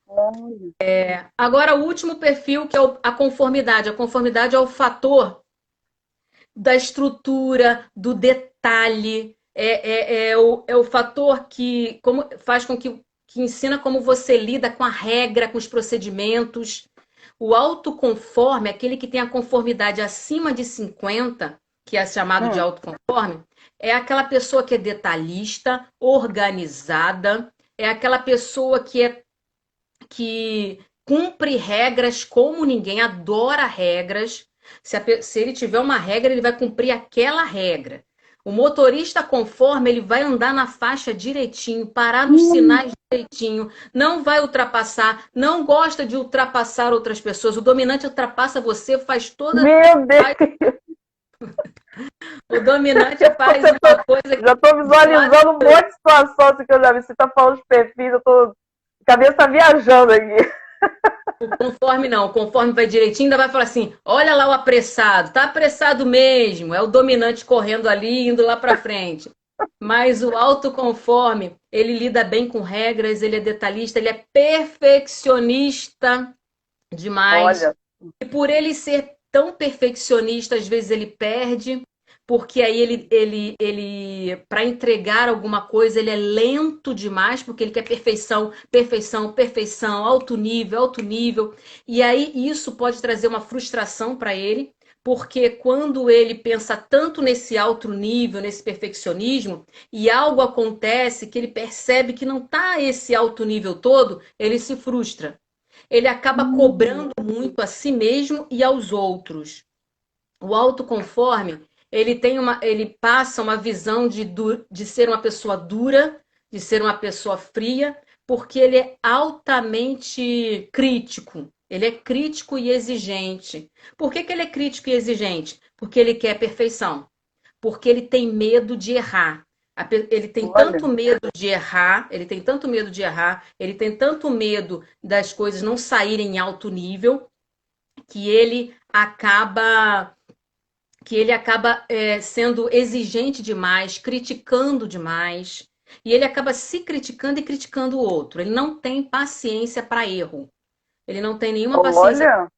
Agora, o último perfil, que é a conformidade. A conformidade é o fator da estrutura, do detalhe, é o fator que faz com que ensina como você lida com a regra, com os procedimentos. O autoconforme, aquele que tem a conformidade acima de 50, que é chamado de autoconforme, é aquela pessoa que é detalhista, organizada, é aquela pessoa que cumpre regras como ninguém, adora regras. Se ele tiver uma regra, ele vai cumprir aquela regra. O motorista conforme, ele vai andar na faixa direitinho, parar nos sinais direitinho, não vai ultrapassar, não gosta de ultrapassar outras pessoas. O dominante ultrapassa você, faz toda... Meu Deus! O dominante faz uma coisa... Já estou visualizando um monte de situações que eu já vi. Você está falando de perfis, a cabeça está viajando aqui. Conforme não, conforme vai direitinho, ainda vai falar assim: olha lá o apressado, tá apressado mesmo, é o dominante correndo ali, indo lá para frente. Mas o autoconforme, ele lida bem com regras, ele é detalhista, ele é perfeccionista demais. Olha, E por ele ser tão perfeccionista, às vezes ele perde, porque aí para entregar alguma coisa, ele é lento demais, porque ele quer perfeição, perfeição, perfeição, alto nível, alto nível. E aí isso pode trazer uma frustração para ele, porque quando ele pensa tanto nesse alto nível, nesse perfeccionismo, e algo acontece que ele percebe que não está esse alto nível todo, ele se frustra. Ele acaba cobrando muito a si mesmo e aos outros. O autoconforme, ele passa uma visão de ser uma pessoa dura, de ser uma pessoa fria, porque ele é altamente crítico. Ele é crítico e exigente. Por que ele é crítico e exigente? Porque ele quer perfeição. Porque ele tem medo de errar. Ele tem olha. tanto medo de errar, ele tem tanto medo de errar, ele tem tanto medo das coisas não saírem em alto nível, que ele acaba sendo exigente demais, criticando demais, e ele acaba se criticando e criticando o outro. Ele não tem paciência para erro. Ele não tem nenhuma paciência. Olha,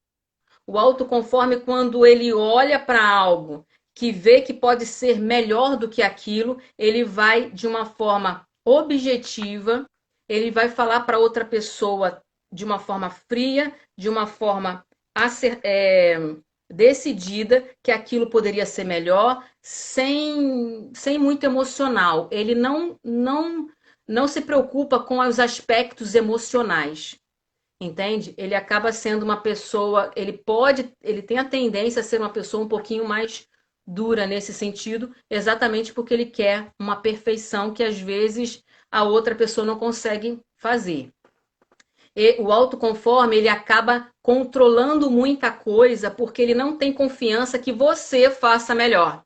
O autoconforme, quando ele olha para algo que vê que pode ser melhor do que aquilo, ele vai de uma forma objetiva, ele vai falar para outra pessoa de uma forma fria, de uma forma decidida que aquilo poderia ser melhor, sem muito emocional. Ele não se preocupa com os aspectos emocionais. Entende? Ele acaba sendo uma pessoa, ele tem a tendência a ser uma pessoa um pouquinho mais dura nesse sentido, exatamente porque ele quer uma perfeição que às vezes a outra pessoa não consegue fazer. E o autoconforme, ele acaba controlando muita coisa porque ele não tem confiança que você faça melhor.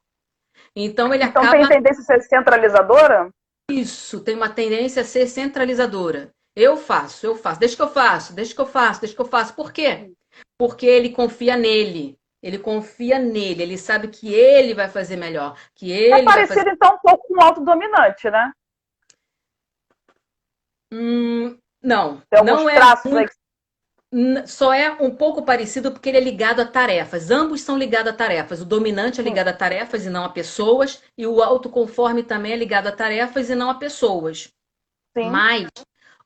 Então ele então tem acaba tendência a ser centralizadora? isso, tem uma tendência a ser centralizadora. Eu faço, deixa que eu faço, deixa que eu faço, deixa que eu faço. Por quê? Porque ele confia nele. Ele confia nele, ele sabe que ele vai fazer melhor, que É ele vai fazer. parecido, então, um pouco com o autodominante, né? Não, Tem alguns não é traços aí muito, que... só é um pouco parecido porque ele é ligado a tarefas. Ambos são ligados a tarefas. O dominante é Sim, ligado a tarefas e não a pessoas, e o autoconforme também é ligado a tarefas e não a pessoas. sim. Mas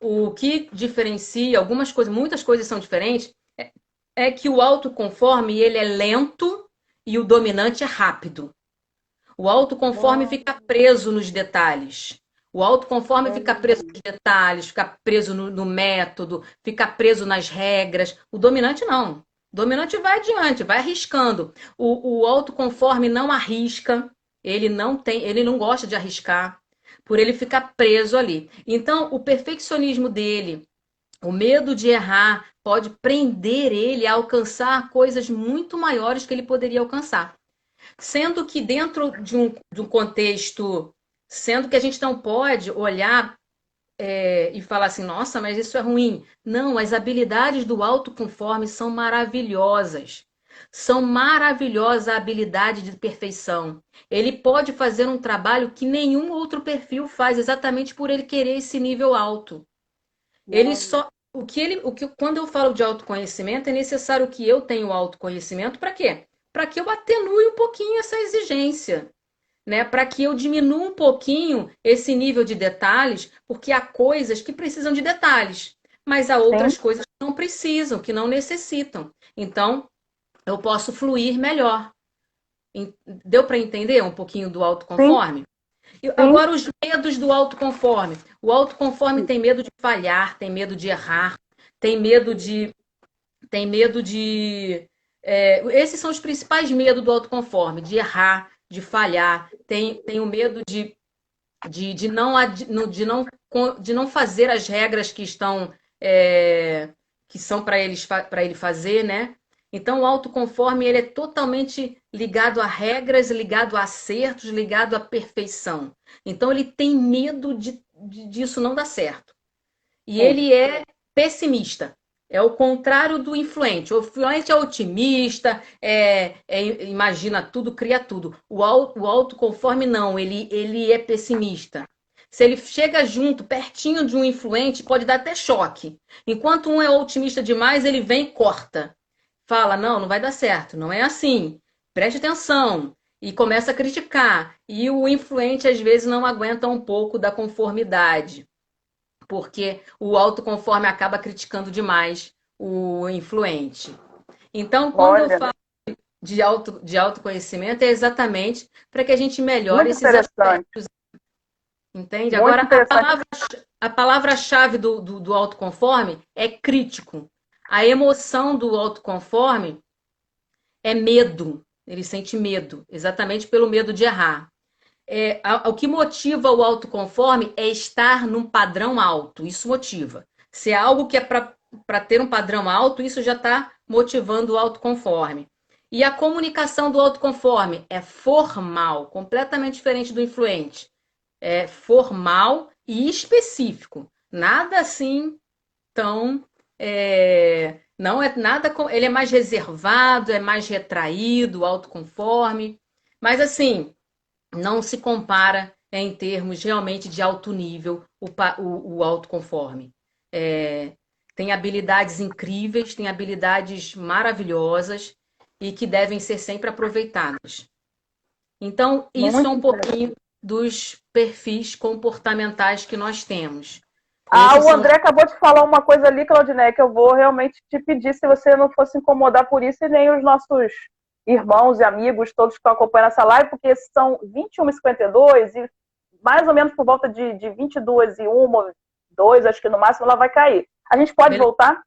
o que diferencia algumas coisas, muitas coisas são diferentes, é que o autoconforme ele é lento e o dominante é rápido. O autoconforme Hum, fica preso nos detalhes. O autoconforme fica preso hum. nos detalhes, fica preso no método, fica preso nas regras. O dominante não. O dominante vai adiante, vai arriscando. O autoconforme não arrisca, ele não gosta de arriscar, por ele ficar preso ali. Então, o perfeccionismo dele, o medo de errar, pode prender ele a alcançar coisas muito maiores que ele poderia alcançar. Sendo que dentro de um contexto, sendo que a gente não pode olhar e falar assim, nossa, mas isso é ruim. Não, as habilidades do autoconforme são maravilhosas. São maravilhosas a habilidade de perfeição. Ele pode fazer um trabalho que nenhum outro perfil faz, exatamente por ele querer esse nível alto. Ele Hum. só. Quando eu falo de autoconhecimento, é necessário que eu tenha o autoconhecimento para quê? Para que eu atenue um pouquinho essa exigência, né? Para que eu diminua um pouquinho esse nível de detalhes, porque há coisas que precisam de detalhes, mas há Sim, outras coisas que não precisam, que não necessitam. Então, eu posso fluir melhor. Deu para entender um pouquinho do sim, autoconforme? sim. Agora, os medos do autoconforme. O autoconforme tem medo de falhar, tem medo de errar, tem medo de. Tem medo de. Esses são os principais medos do autoconforme: de errar, de falhar. Tem o medo de não fazer as regras que são para ele fazer, né? Então, o autoconforme ele é totalmente ligado a regras, ligado a acertos, ligado à perfeição. Então, ele tem medo disso não dar certo. E Sim. ele é pessimista. É o contrário do influente. O influente é otimista, imagina tudo, cria tudo. O autoconforme não, ele é pessimista. Se ele chega junto, pertinho de um influente, pode dar até choque. Enquanto um é otimista demais, ele vem e corta. Fala, não, não vai dar certo, não é assim. Preste atenção. E começa a criticar. E o influente, às vezes, não aguenta um pouco da conformidade, porque o autoconforme acaba criticando demais o influente. Então, quando eu Olha, falo de autoconhecimento, é exatamente para que a gente melhore muito esses interessante, aspectos, entende? muito Agora, interessante. a palavra-chave do autoconforme é crítico. A emoção do autoconforme é medo. Ele sente medo, exatamente pelo medo de errar. O que motiva o autoconforme é estar num padrão alto. Isso motiva. Se é algo que é para ter um padrão alto, isso já está motivando o autoconforme. E a comunicação do autoconforme é formal, completamente diferente do influente. É formal e específico. Nada assim tão. Não é nada. Ele é mais reservado, é mais retraído, autoconforme. Mas assim, não se compara em termos realmente de alto nível o autoconforme. É, tem habilidades incríveis, tem habilidades maravilhosas e que devem ser sempre aproveitadas. Então, isso é Muito um interessante. pouquinho dos perfis comportamentais que nós temos. Ah, Esses o são André acabou de falar uma coisa ali, Claudinei, que eu vou realmente te pedir se você não fosse incomodar por isso e nem os nossos irmãos e amigos, todos que estão acompanhando essa live, porque são 21h52 e mais ou menos por volta de 22h01, 2, acho que no máximo ela vai cair. A gente pode beleza. voltar?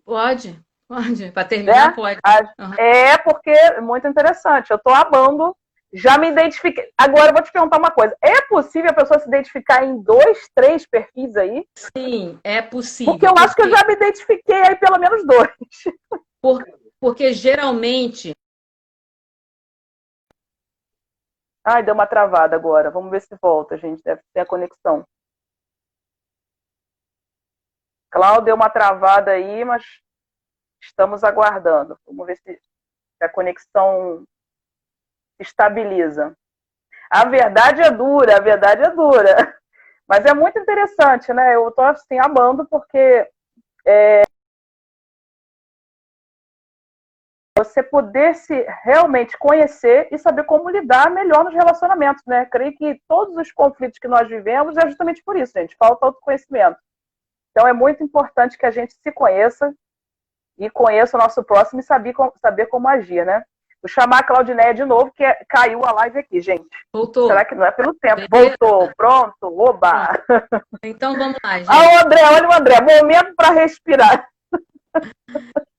Pode, pode. Para terminar, Né? pode. Uhum. É porque é muito interessante. Eu estou amando, já me identifiquei. Agora eu vou te perguntar uma coisa: é possível a pessoa se identificar em 2, 3 perfis aí? Sim, é Porque possível. eu acho que eu já me identifiquei aí pelo menos 2. Por, porque geralmente. Ai, deu uma travada agora. Vamos ver se volta, gente. Deve ter a conexão. Cláudia, deu uma travada aí, mas estamos aguardando. Vamos ver se a conexão estabiliza. A verdade é dura, a verdade é dura. Mas é muito interessante, né? Eu estou assim amando porque você poder se realmente conhecer e saber como lidar melhor nos relacionamentos, né? Creio que todos os conflitos que nós vivemos é justamente por isso, gente. Falta autoconhecimento. Então é muito importante que a gente se conheça e conheça o nosso próximo e saber como agir, né? Vou chamar a Claudinéia de novo, que caiu a live aqui, gente. Voltou. Será que não é pelo tempo? Beleza? Voltou, pronto, oba! Pronto. Então vamos lá, gente. Ah, o André, olha o André, momento para respirar.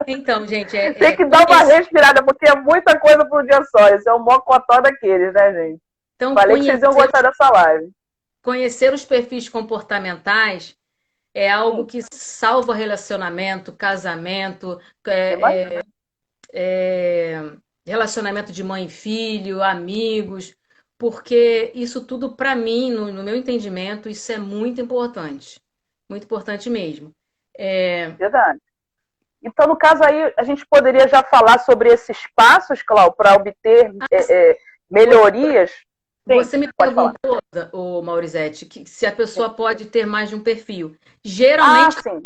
Então, gente, Tem que dar uma respirada, porque é muita coisa por dia só. Esse é o mocotó daqueles, né, gente? então, Falei que vocês iam gostar dessa live. conhecer os perfis comportamentais é algo que salva relacionamento, casamento, relacionamento de mãe e filho, amigos, porque isso tudo, para mim, no meu entendimento, isso é muito importante mesmo. Verdade. Então, no caso aí, a gente poderia já falar sobre esses passos, Cláudio, para obter melhorias. Você me perguntou, ô Maurizete, que se a pessoa pode ter mais de um perfil. Geralmente tem.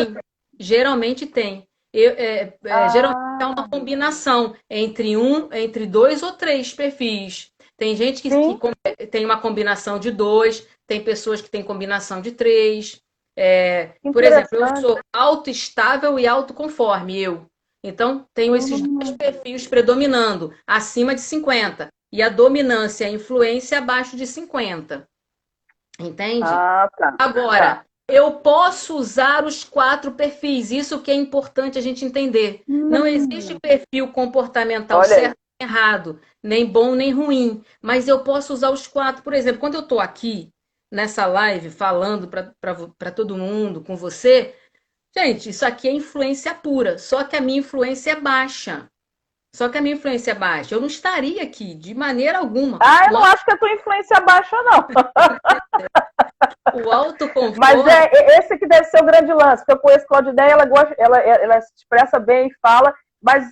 Geralmente é uma combinação entre 2 ou 3 perfis. Tem gente que tem uma combinação de 2, tem pessoas que têm combinação de 3. Por exemplo, eu sou autoestável e autoconforme, eu. Então, tenho esses 2 perfis predominando, acima de 50. E a dominância, a influência abaixo de 50. Entende? Tá. Agora, eu posso usar os 4 perfis. Isso que é importante a gente entender. Não existe perfil comportamental certo nem errado, nem bom nem ruim. Mas eu posso usar os 4. Por exemplo, quando eu estou aqui nessa live falando para todo mundo, com você, gente, isso aqui é influência pura. Só que a minha influência é baixa. Eu não estaria aqui de maneira alguma. Eu não acho que a tua influência é baixa, não. O autoconforto. Mas esse que deve ser o grande lance, porque eu conheço a Claudineia, ela gosta, ela se expressa bem e fala, mas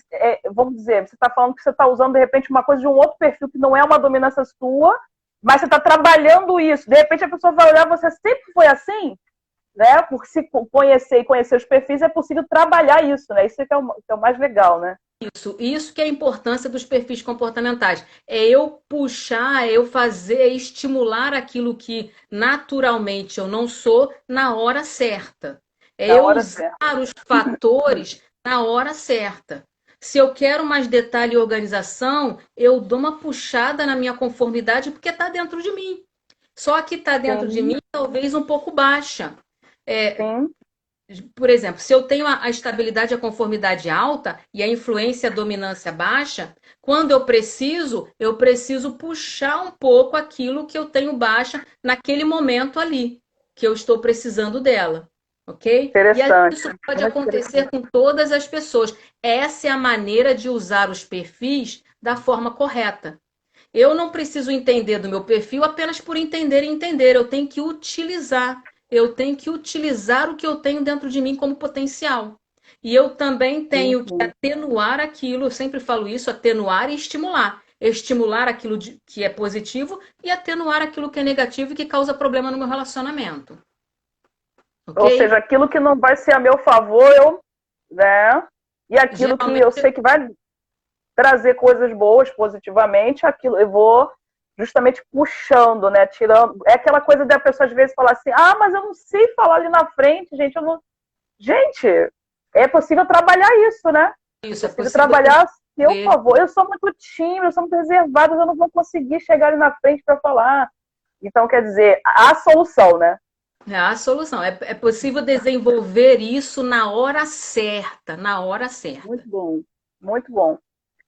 vamos dizer, você está falando que você está usando de repente uma coisa de um outro perfil que não é uma dominância sua, mas você está trabalhando isso. De repente a pessoa vai olhar, você sempre foi assim, né? Porque se conhecer e conhecer os perfis é possível trabalhar isso, né? Isso que é o mais legal, né? Isso que é a importância dos perfis comportamentais. É eu puxar, é eu fazer, é estimular aquilo que naturalmente eu não sou na hora certa. É Na eu hora usar certa. os fatores na hora certa. Se eu quero mais detalhe e organização, eu dou uma puxada na minha conformidade porque está dentro de mim. Só que está dentro de Sim, mim talvez um pouco baixa. sim. Por exemplo, se eu tenho a estabilidade e a conformidade alta e a influência e a dominância baixa, quando eu preciso puxar um pouco aquilo que eu tenho baixa naquele momento ali, que eu estou precisando dela. Ok? E Interessante. isso pode Muito acontecer interessante. com todas as pessoas. Essa é a maneira de usar os perfis da forma correta. Eu não preciso entender do meu perfil apenas por entender e entender. Eu tenho que utilizar. Eu tenho que utilizar o que eu tenho dentro de mim como potencial. E eu também tenho que Uhum. atenuar aquilo, eu sempre falo isso, atenuar e estimular. Estimular aquilo que é positivo e atenuar aquilo que é negativo e que causa problema no meu relacionamento. Ou Ok? seja, aquilo que não vai ser a meu favor, né? E aquilo que eu Geralmente, sei que vai trazer coisas boas positivamente, aquilo eu vou justamente puxando, né? Tirando. É aquela coisa da pessoa às vezes falar assim: ah, mas eu não sei falar ali na frente, gente. Eu não... Gente, é possível trabalhar isso, né? É isso é possível possível trabalhar a seu desenvolver. favor. Eu sou muito tímida, eu sou muito reservada, eu não vou conseguir chegar ali na frente para falar. Então, quer dizer, a solução, né? É a solução. É possível desenvolver isso na hora certa, na hora certa. Muito bom, muito bom.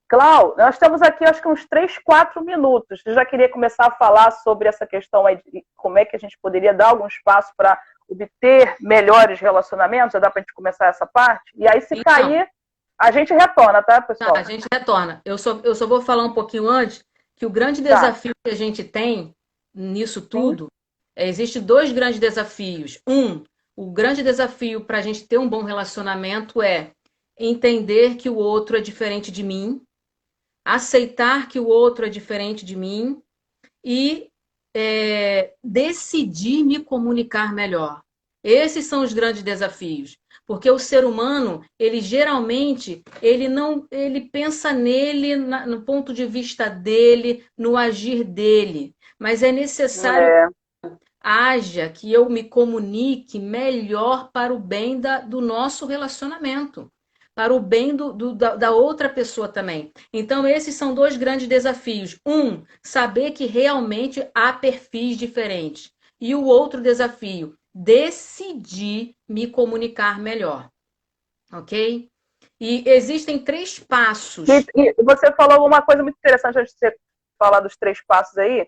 Clau, nós estamos aqui acho que uns 3, 4 minutos. Eu já queria começar a falar sobre essa questão aí de como é que a gente poderia dar algum espaço para obter melhores relacionamentos. Já dá para a gente começar essa parte? E aí, se Então, cair, a gente retorna, tá, tá, a pessoal? gente retorna. Eu só vou falar um pouquinho antes que o grande Tá, desafio que a gente tem nisso sim, tudo, existe dois grandes desafios. O grande desafio para a gente ter um bom relacionamento é entender que o outro é diferente de mim, aceitar que o outro é diferente de mim e decidir me comunicar melhor. Esses são os grandes desafios, porque o ser humano, ele geralmente, ele não, ele pensa nele no ponto de vista dele, no agir dele, mas é necessário é, haja que eu me comunique melhor para o bem do nosso relacionamento, para o bem da outra pessoa também. Então, esses são dois grandes desafios. Saber que realmente há perfis diferentes. E o outro desafio, decidir me comunicar melhor. Ok? E existem 3 passos. e você falou uma coisa muito interessante antes de você falar dos 3 passos aí.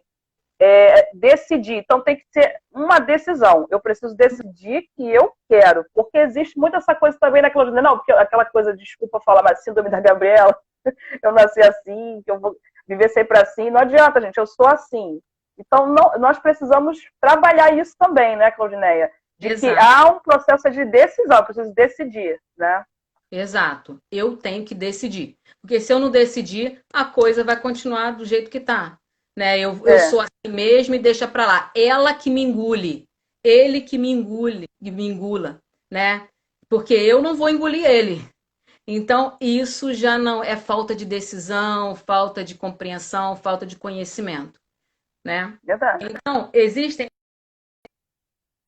Decidir. Então tem que ser uma decisão. Eu preciso decidir que eu quero. Porque existe muito essa coisa também na Claudine. Não, porque aquela coisa, desculpa falar, mas síndrome da Gabriela, eu nasci assim, que eu vou viver sempre assim. Não adianta, gente, eu sou assim. Então nós precisamos trabalhar isso também, né, Claudineia? De que Exato. há um processo de decisão, eu preciso decidir, né? Exato. Eu tenho que decidir. Porque se eu não decidir, a coisa vai continuar do jeito que tá. Né? Eu É, sou assim mesmo e deixa pra lá. Ela que me engule. Ele que me engule, que me engula, né? Porque eu não vou engolir ele. Então, isso já não é falta de decisão, falta de compreensão, falta de conhecimento, né? verdade. Então, existem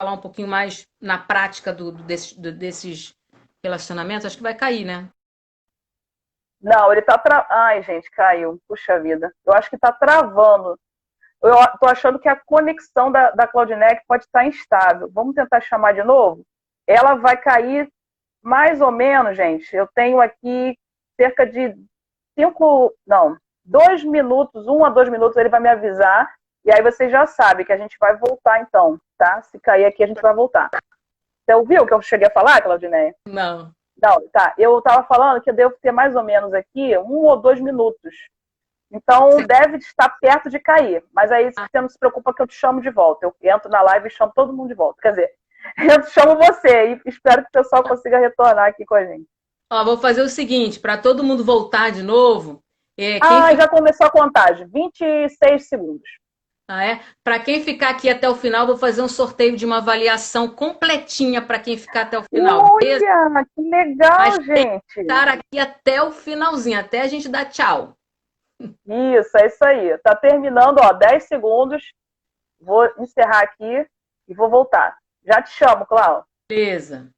falar um pouquinho mais na prática desses relacionamentos, acho que vai cair, né? Não, ele tá. Ai, gente, caiu. Puxa vida. Eu acho que tá travando. Eu tô achando que a conexão da Claudinec pode estar instável. Vamos tentar chamar de novo? Ela vai cair mais ou menos, gente. Eu tenho aqui cerca de 2 minutos, 1 a 2 minutos, ele vai me avisar. E aí você já sabe que a gente vai voltar então, tá? Se cair aqui, a gente vai voltar. Você ouviu o que eu cheguei a falar, Claudineia? Não. Não, tá. Eu estava falando que eu devo ter mais ou menos aqui 1 ou 2 minutos. Então, deve estar perto de cair. Mas aí você não se preocupa que eu te chamo de volta. Eu entro na live e chamo todo mundo de volta. Quer dizer, eu chamo você e espero que o pessoal consiga retornar aqui com a gente. Ó, vou fazer o seguinte, para todo mundo voltar de novo, Já começou a contagem. 26 segundos. Para quem ficar aqui até o final, vou fazer um sorteio de uma avaliação completinha para quem ficar até o final. Olha, que legal, mas gente. Estar aqui até o finalzinho, até a gente dar tchau. Isso, é isso aí. Tá terminando, 10 segundos. Vou encerrar aqui e vou voltar. Já te chamo, Cláudia. Beleza.